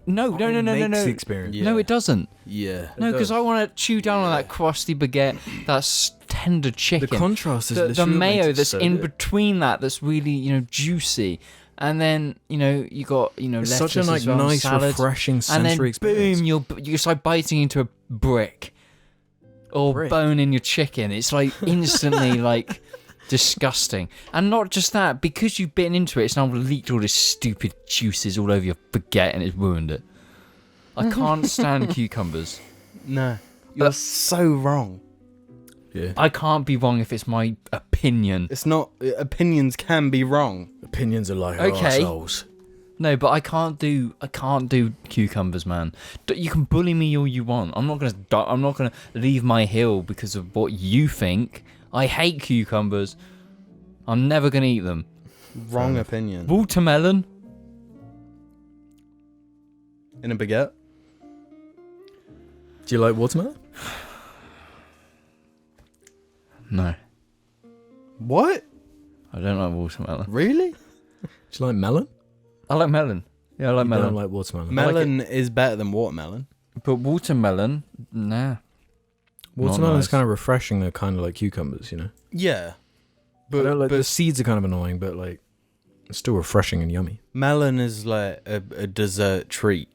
S1: No.
S2: makes the experience.
S3: Yeah.
S1: No, it doesn't.
S3: Yeah.
S1: No, because I want to chew down on that crusty baguette, that tender chicken.
S2: The contrast is
S1: the
S2: literally what
S1: mayo
S2: makes it
S1: that's
S2: so
S1: in
S2: good.
S1: between that's really juicy, and then you got
S2: It's
S1: lettuce
S2: such a
S1: as well,
S2: nice,
S1: salad,
S2: refreshing
S1: and
S2: sensory
S1: then
S2: experience.
S1: boom, you start biting into a brick or
S2: Brick.
S1: bone in your chicken. It's like instantly like disgusting, and not just that, because you've bitten into it, it's now leaked all this stupid juices all over your baguette and it's ruined it. I can't stand cucumbers.
S3: No. You're so wrong.
S2: Yeah.
S1: I can't be wrong if it's my opinion.
S3: It's not. Opinions can be wrong.
S2: Opinions are like
S1: Okay.
S2: arseholes.
S1: No, but I can't do cucumbers, man. You can bully me all you want. I'm not gonna leave my hill because of what you think. I hate cucumbers. I'm never gonna eat them.
S3: Wrong opinion.
S1: Watermelon.
S3: In a baguette?
S2: Do you like watermelon?
S1: No,
S3: What?
S1: I don't like watermelon.
S3: Really?
S2: Do you like melon?
S1: I like melon. Yeah, I like
S2: You
S1: melon.
S2: don't like watermelon.
S3: Melon is better than watermelon.
S1: But watermelon, nah.
S2: Watermelon's
S1: nice.
S2: kind of refreshing though, kind of like cucumbers, you know.
S3: Yeah.
S2: I don't like the
S3: but
S2: seeds are kind of annoying, but like it's still refreshing and yummy.
S3: melon is like a dessert treat.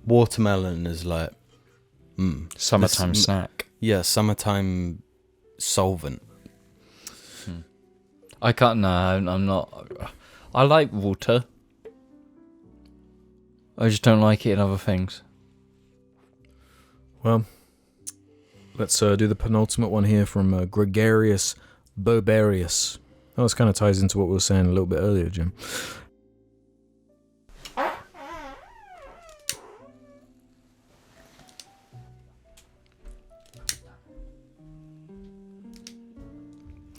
S3: Watermelon is like,
S1: Summertime
S3: This-
S1: snack.
S3: yeah, summertime solvent.
S1: I can't. No, I'm not. I like water. I just don't like it in other things.
S2: Well, let's do the penultimate one here from Gregarious Bobarius. Oh, this kind of ties into what we were saying a little bit earlier, Jim.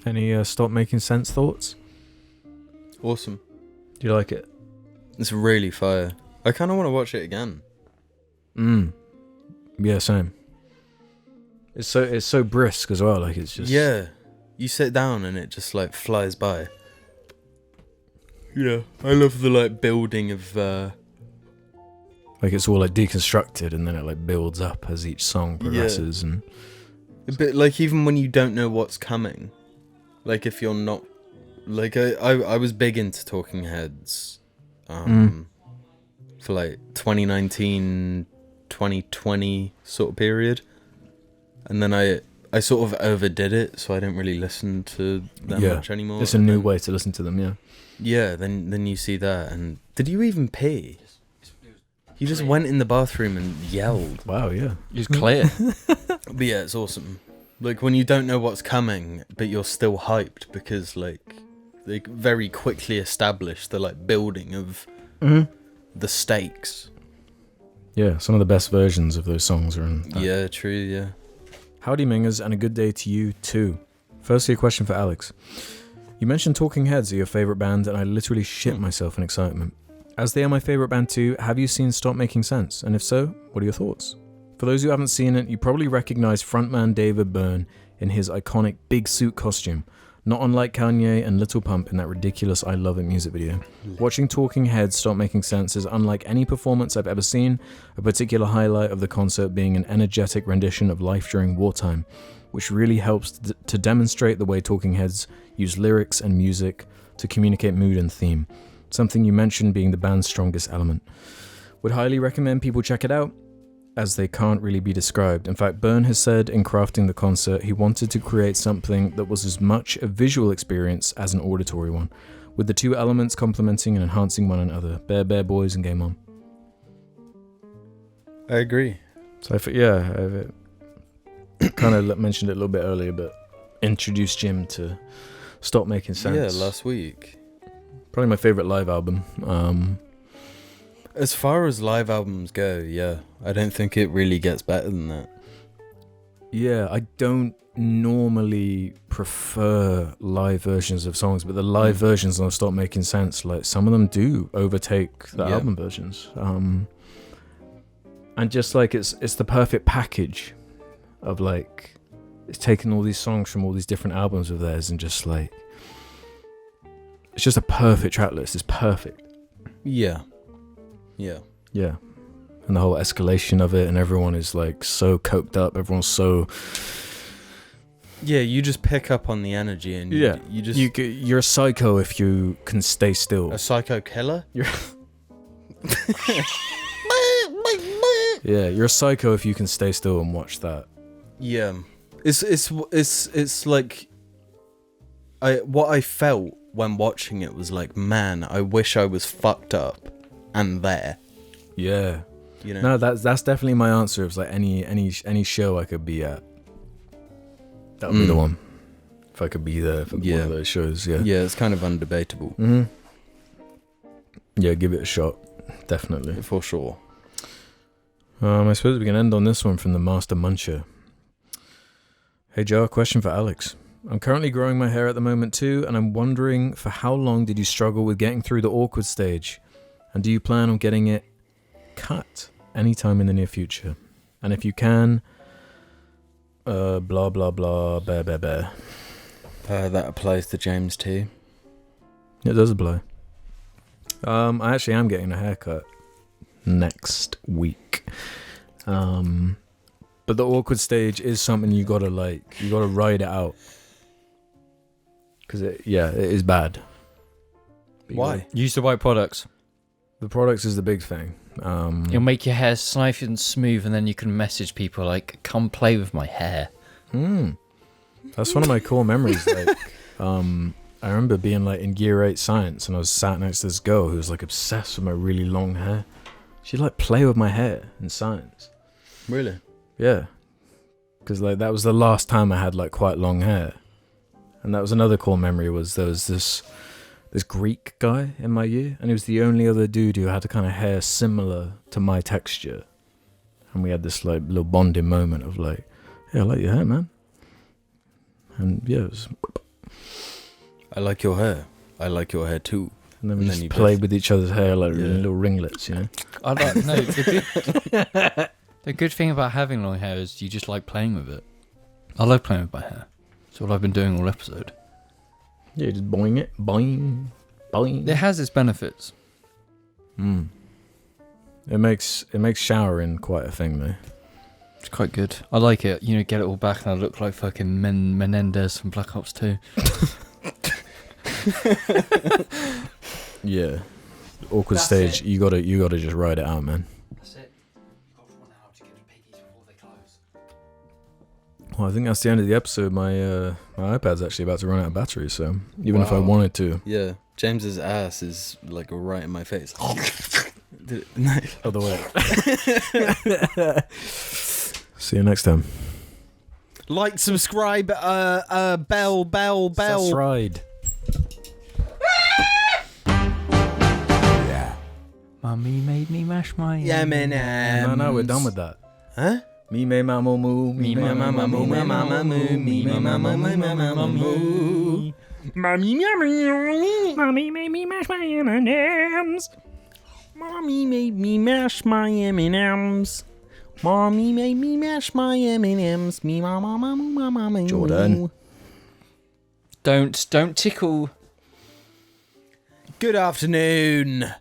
S2: Any stop making sense thoughts?
S3: Awesome.
S2: Do you like it?
S3: It's really fire. I kind of want to watch it again.
S2: Yeah, same. It's so brisk as well. Like it's just
S3: Yeah. You sit down and it just like flies by. Yeah. I love the like building of
S2: like it's all like deconstructed and then it like builds up as each song progresses and
S3: but like even when you don't know what's coming. Like if you're not like I was big into Talking Heads for like 2019 2020 sort of period, and then I sort of overdid it, so I didn't really listen to them much anymore.
S2: It's a new way to listen to them, yeah.
S3: Yeah, then you see that, and did you even pee? You just went in the bathroom and yelled.
S2: Wow, yeah.
S1: It's clear.
S3: But yeah, it's awesome. Like when you don't know what's coming, but you're still hyped because like they very quickly establish the like building of the stakes.
S2: Yeah, some of the best versions of those songs are in that.
S3: Yeah, true, yeah.
S2: Howdy Mingers, and a good day to you too. Firstly, a question for Alex. You mentioned Talking Heads are your favourite band, and I literally shit myself in excitement. As they are my favourite band too, have you seen Stop Making Sense? And if so, what are your thoughts? For those who haven't seen it, you probably recognise frontman David Byrne in his iconic big suit costume, not unlike KALNE and Little Pump in that ridiculous I Love It music video. Watching Talking Heads Stop Making Sense is unlike any performance I've ever seen, a particular highlight of the concert being an energetic rendition of life during wartime, which really helps to demonstrate the way Talking Heads use lyrics and music to communicate mood and theme, something you mentioned being the band's strongest element. Would highly recommend people check it out, as they can't really be described. In fact, Byrne has said in crafting the concert he wanted to create something that was as much a visual experience as an auditory one, with the two elements complementing and enhancing one another. Bear Bear Boys and Game On.
S3: I agree.
S2: So I kind of mentioned it a little bit earlier, but introduced Jim to Stop Making Sense.
S3: Yeah, last week.
S2: Probably my favorite live album.
S3: As far as live albums go, yeah, I don't think it really gets better than that.
S2: Yeah, I don't normally prefer live versions of songs, but the live versions of Stop Making Sense, like some of them do overtake the album versions. And just like it's the perfect package of like, it's taking all these songs from all these different albums of theirs and just like, it's just a perfect track list. It's perfect.
S3: Yeah.
S2: And the whole escalation of it, and everyone is like so coked up. Everyone's so...
S3: Yeah, you just pick up on the energy, and you just...
S2: You're a psycho if you can stay still.
S3: A psycho killer?
S2: Yeah, you're a psycho if you can stay still and watch that.
S3: Yeah. It's like... what I felt when watching it was like, man, I wish I was fucked up and there.
S2: Yeah.
S3: You know?
S2: No, that's definitely my answer. It was like any show I could be at. That would be the one. If I could be there for one of those shows, yeah.
S3: Yeah, it's kind of undebatable.
S2: Mm-hmm. Yeah, give it a shot. Definitely.
S3: For sure.
S2: I suppose we can end on this one from the Master Muncher. Hey Jar, question for Alex. I'm currently growing my hair at the moment too, and I'm wondering for how long did you struggle with getting through the awkward stage? And do you plan on getting it cut anytime in the near future? And if you can, blah blah blah, bear bear bear.
S3: That applies to James too.
S2: It does apply. I actually am getting a haircut next week. But the awkward stage is something you gotta ride it out. Because it is bad.
S3: Why?
S1: Use the right products.
S2: The products is the big thing.
S1: You'll make your hair nice and smooth, and then you can message people like, "Come play with my hair."
S2: That's one of my core memories. Like, I remember being like in year 8 science, and I was sat next to this girl who was like obsessed with my really long hair. She'd like play with my hair in science.
S3: Really?
S2: Yeah. Because like that was the last time I had like quite long hair. And that was another core memory, was there was this Greek guy in my year, and he was the only other dude who had a kind of hair similar to my texture. And we had this like little bonding moment of like, "Hey, I like your hair, man." And yeah, it was...
S3: I like your hair. I like your hair too.
S2: And then we just played with each other's hair like little ringlets, you know?
S1: I like, no, the good thing about having long hair is you just like playing with it. I love playing with my hair. That's what I've been doing all episode.
S2: Yeah, just boing it, boing, boing.
S1: It has its benefits.
S2: It makes showering quite a thing though.
S1: It's quite good. I like it. You know, get it all back and I look like fucking Menendez from Black Ops 2.
S2: Yeah. Awkward stage, you gotta just ride it out, man.
S1: That's it. You've got 1 hour to get the piggies before they close.
S2: Well, I think that's the end of the episode. My iPad's actually about to run out of battery, so even if I wanted to.
S3: Yeah. James's ass is like right in my face.
S2: Other way. See you next time.
S3: Like, subscribe, bell.
S2: Subscribe.
S1: Mummy made me mash my
S3: M&Ms.
S2: No, we're done with that.
S3: Huh?
S2: Me me mama moo, me me mama moo, me mama moo, me me mama moo, me mama moo.
S3: Mommy
S2: made me mash my M&Ms.
S3: Mommy made me mash my M&Ms. Mommy made me mash my M&Ms. Me mama.
S2: Jordan.
S1: Don't tickle.
S3: Good afternoon.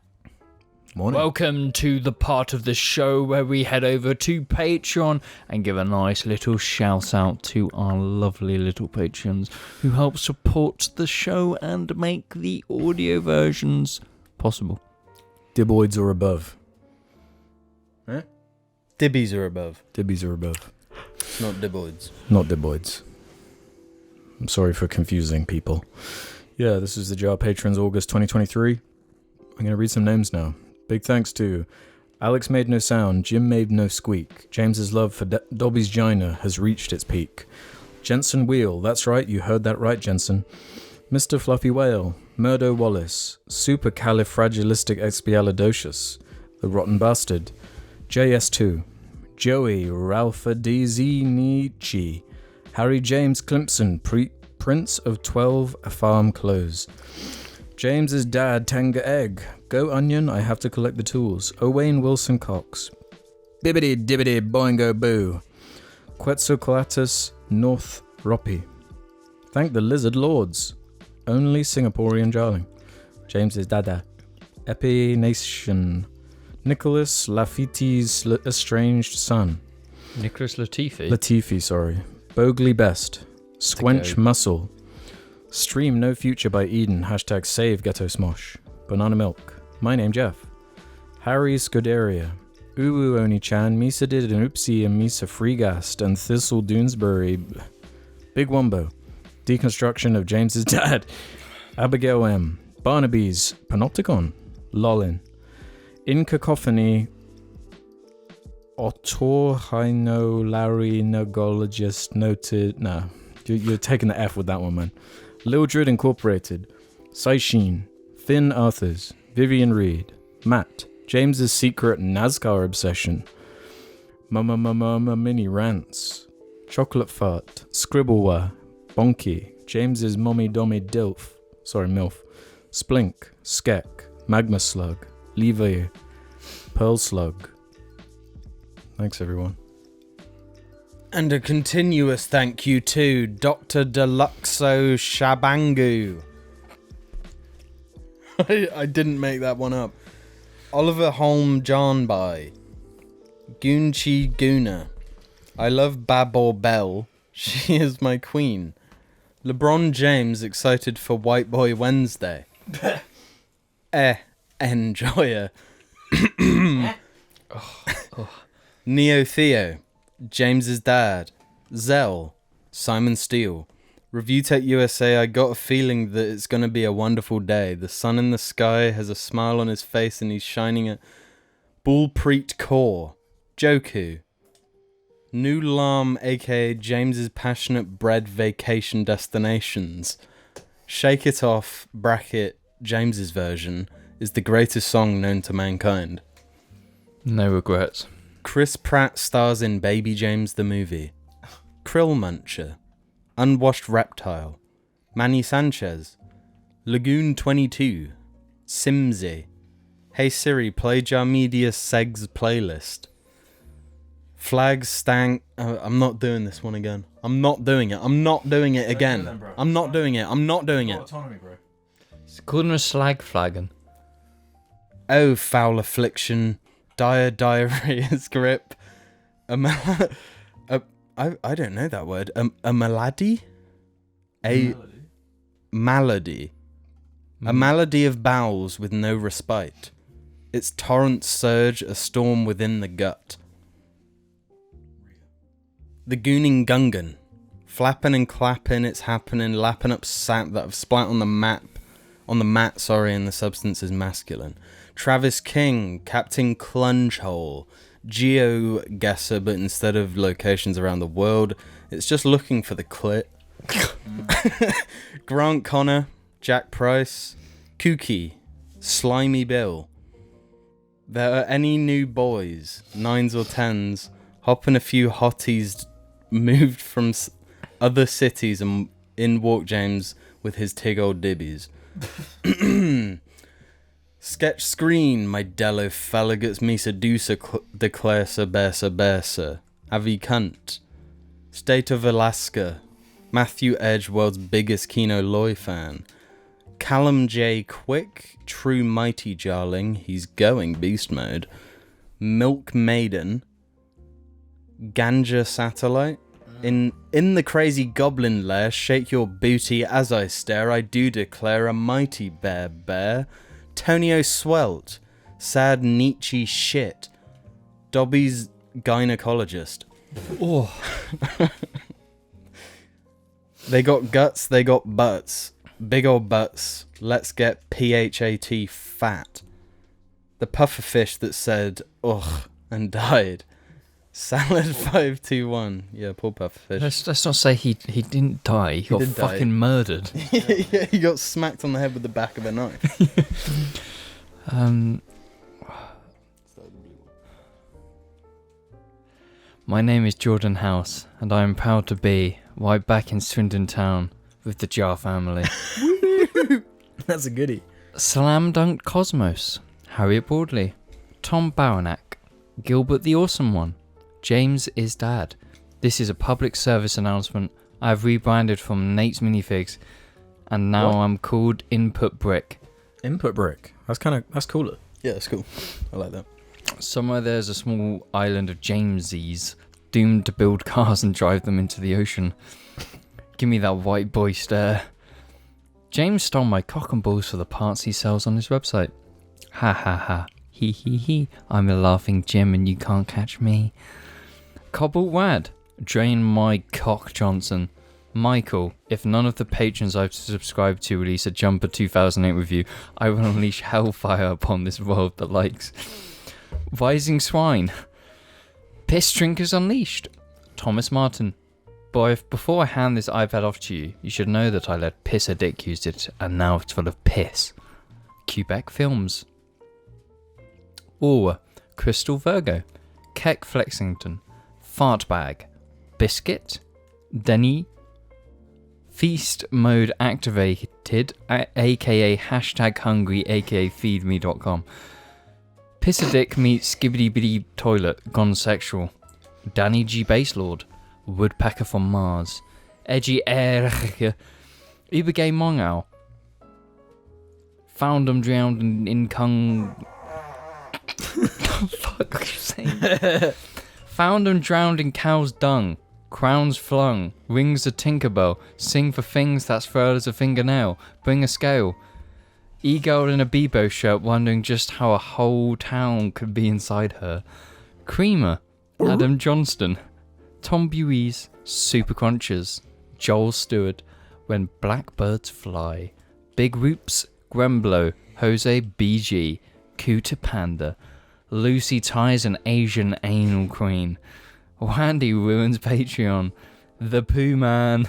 S2: Morning.
S1: Welcome to the part of the show where we head over to Patreon and give a nice little shout out to our lovely little patrons who help support the show and make the audio versions possible.
S2: Diboids or above.
S3: Huh? Dibbies are above.
S2: Dibbies are above.
S3: Not diboids.
S2: Not diboids. I'm sorry for confusing people. Yeah, this is the Jar Patrons August 2023. I'm going to read some names now. Big thanks to Alex Made No Sound, Jim Made No Squeak, James's love for Dobby's Gina has reached its peak. Jensen Wheel, that's right, you heard that right, Jensen. Mr. Fluffy Whale, Murdo Wallace, Supercalifragilisticexpialidocious, The Rotten Bastard, JS2, Joey Ralphadizinichi, Harry James Climpson, Prince of 12 Farm Close, James's Dad Tenga Egg, Go Onion, I Have to Collect the Tools, Owain Wilson Cox, Bibbidi Dibbidi Boingo Boo, Quetzalcoatlus North Roppy, Thank the Lizard Lords, Only Singaporean JARling, James's Dada, Epination, Nicholas Lafitte's Estranged Son,
S1: Nicholas
S2: Latifi, sorry, Bogley Best, Squench Muscle, Stream No Future by Eden, hashtag Save Ghetto Smosh, Banana Milk, My Name Jeff, Harry Scuderia, Uwu Oni-chan, Misa Did an Oopsie and Misa Freegast, and Thistle Doonesbury, Big Wombo, Deconstruction of James's Dad, Abigail M, Barnaby's Panopticon, Lolin, In Cacophony, Otorhinolaryngologist noted. Nah, you're taking the F with that one, man. Lildred Incorporated, Saishin, Finn Arthurs, Vivian Reed, Matt, James's Secret NASCAR Obsession, Mama Mini Rants, Chocolate Fart, Scribbleware, Bonky, James's Mommy Dommy MILF, Splink, Skek, Magma Slug, Levi, Pearl Slug. Thanks, everyone.
S3: And a continuous thank you to Dr. Deluxo Shabangu. I didn't make that one up. Oliver Holm Jarnby, Goonchi Guna, I love Babor Bell, she is my queen. LeBron James excited for White Boy Wednesday. Enjoyer. Neo Theo, James's Dad, Zell, Simon Steele. Review Tech USA, I got a feeling that it's going to be a wonderful day. The sun in the sky has a smile on his face and he's shining at Bullpreet Core, Joku, New Lam aka James's Passionate Bread Vacation Destinations. Shake It Off, bracket, James's version, is the greatest song known to mankind.
S1: No regrets.
S3: Chris Pratt stars in Baby James the movie. Krill Muncher, Unwashed Reptile, Manny Sanchez, Lagoon 22, Simsy, Hey Siri, play JARmedia Seg's playlist. Flag Stang. I'm not doing this one again. I'm not doing it. I'm not doing it again. I'm not doing it. I'm not doing it.
S2: Autonomy, bro.
S1: It's called a slag flagon.
S3: Oh, foul affliction, dire diarrhea's grip. I don't know that word. A malady? Malady. A malady of bowels with no respite. Its torrents surge, a storm within the gut. The Gooning Gungan. Flapping and clapping, it's happening, lapping up sap that have splat on the mat, and the substance is masculine. Travis King, Captain Clungehole, GeoGuessr, but instead of locations around the world, it's just looking for the clit. Grant Connor, Jack Price, Kooky, Slimy Bill. There are any new boys, 9s or 10s, hopping a few hotties moved from other cities and in walk James with his tig old dibbies. Sketch screen, my Dello Felagats me seducer declare bersa. Avi cunt. State of Alaska. Matthew Edge, world's biggest Kino Loy fan. Callum J. Quick, true mighty JARling, he's going beast mode. Milk Maiden. Ganja Satellite. In the crazy goblin lair, shake your booty as I stare, I do declare a mighty bear. Tonio Swelt, sad Nietzsche shit. Dobby's gynecologist.
S1: Oh.
S3: They got guts, they got butts. Big old butts. Let's get PHAT fat. The pufferfish that said, ugh, and died. Salad521. Yeah, poor pufferfish.
S1: Let's not say he didn't die. He got
S3: did die.
S1: fucking murdered.
S3: Yeah, he got smacked on the head with the back of a knife.
S1: My name is Jordan House, and I am proud to be right back in Swindon town with the Jar family.
S2: That's a goodie.
S1: Slam Dunk Cosmos, Harriet Broadley, Tom Baranak, Gilbert the Awesome One, James is Dad. This is a public service announcement. I have rebranded from Nate's Minifigs, and now
S2: What?
S1: I'm called Input Brick.
S2: Input brick. That's cooler.
S3: Yeah, that's cool. I like that.
S1: Somewhere there's a small island of Jamesies, doomed to build cars and drive them into the ocean. Give me that white boy stare. James stole my cock and balls for the parts he sells on his website. Ha ha ha. He he he. I'm a laughing Jim and you can't catch me. Cobalt Wad. Drain my cock Johnson. Michael, if none of the patrons I've subscribed to release a Jumper 2008 review, I will unleash hellfire upon this world that likes. Rising Swine. Piss Drinkers Unleashed. Thomas Martin. Boy, before I hand this iPad off to you, you should know that I let Piss a Dick use it, and now it's full of piss. Quebec Films. Aura. Crystal Virgo. Keck Flexington. Fartbag. Biscuit. Denny. Feast Mode Activated, aka #hungry, aka feedme.com. Piss a Dick meets Skibbity Bitty Toilet, gone sexual. Danny G. Baselord. Woodpecker from Mars. Edgy Erg. Ubergay Mongow. Found them drowned in Kung. Fuck, what are you saying? Found them drowned in cow's dung. Crowns flung. Rings a Tinkerbell. Sing for things that's furled as a fingernail. Bring a scale. E-girl in a Bebo shirt wondering just how a whole town could be inside her. Creamer. Adam Johnston. Tom Buies. Super Crunchers. Joel Stewart. When Blackbirds Fly. Big Roops. Gremblow. Jose BG. Cooter Panda. Lucy ties an Asian anal queen. Wandy ruins Patreon. The Pooh Man.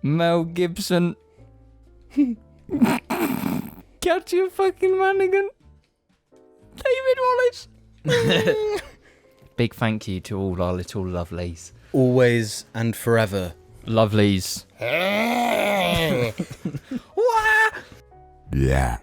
S1: Mel Gibson. Catch your fucking mannequin. David Wallace. Big thank you to all our little lovelies.
S3: Always and forever.
S1: Lovelies.
S4: Yeah.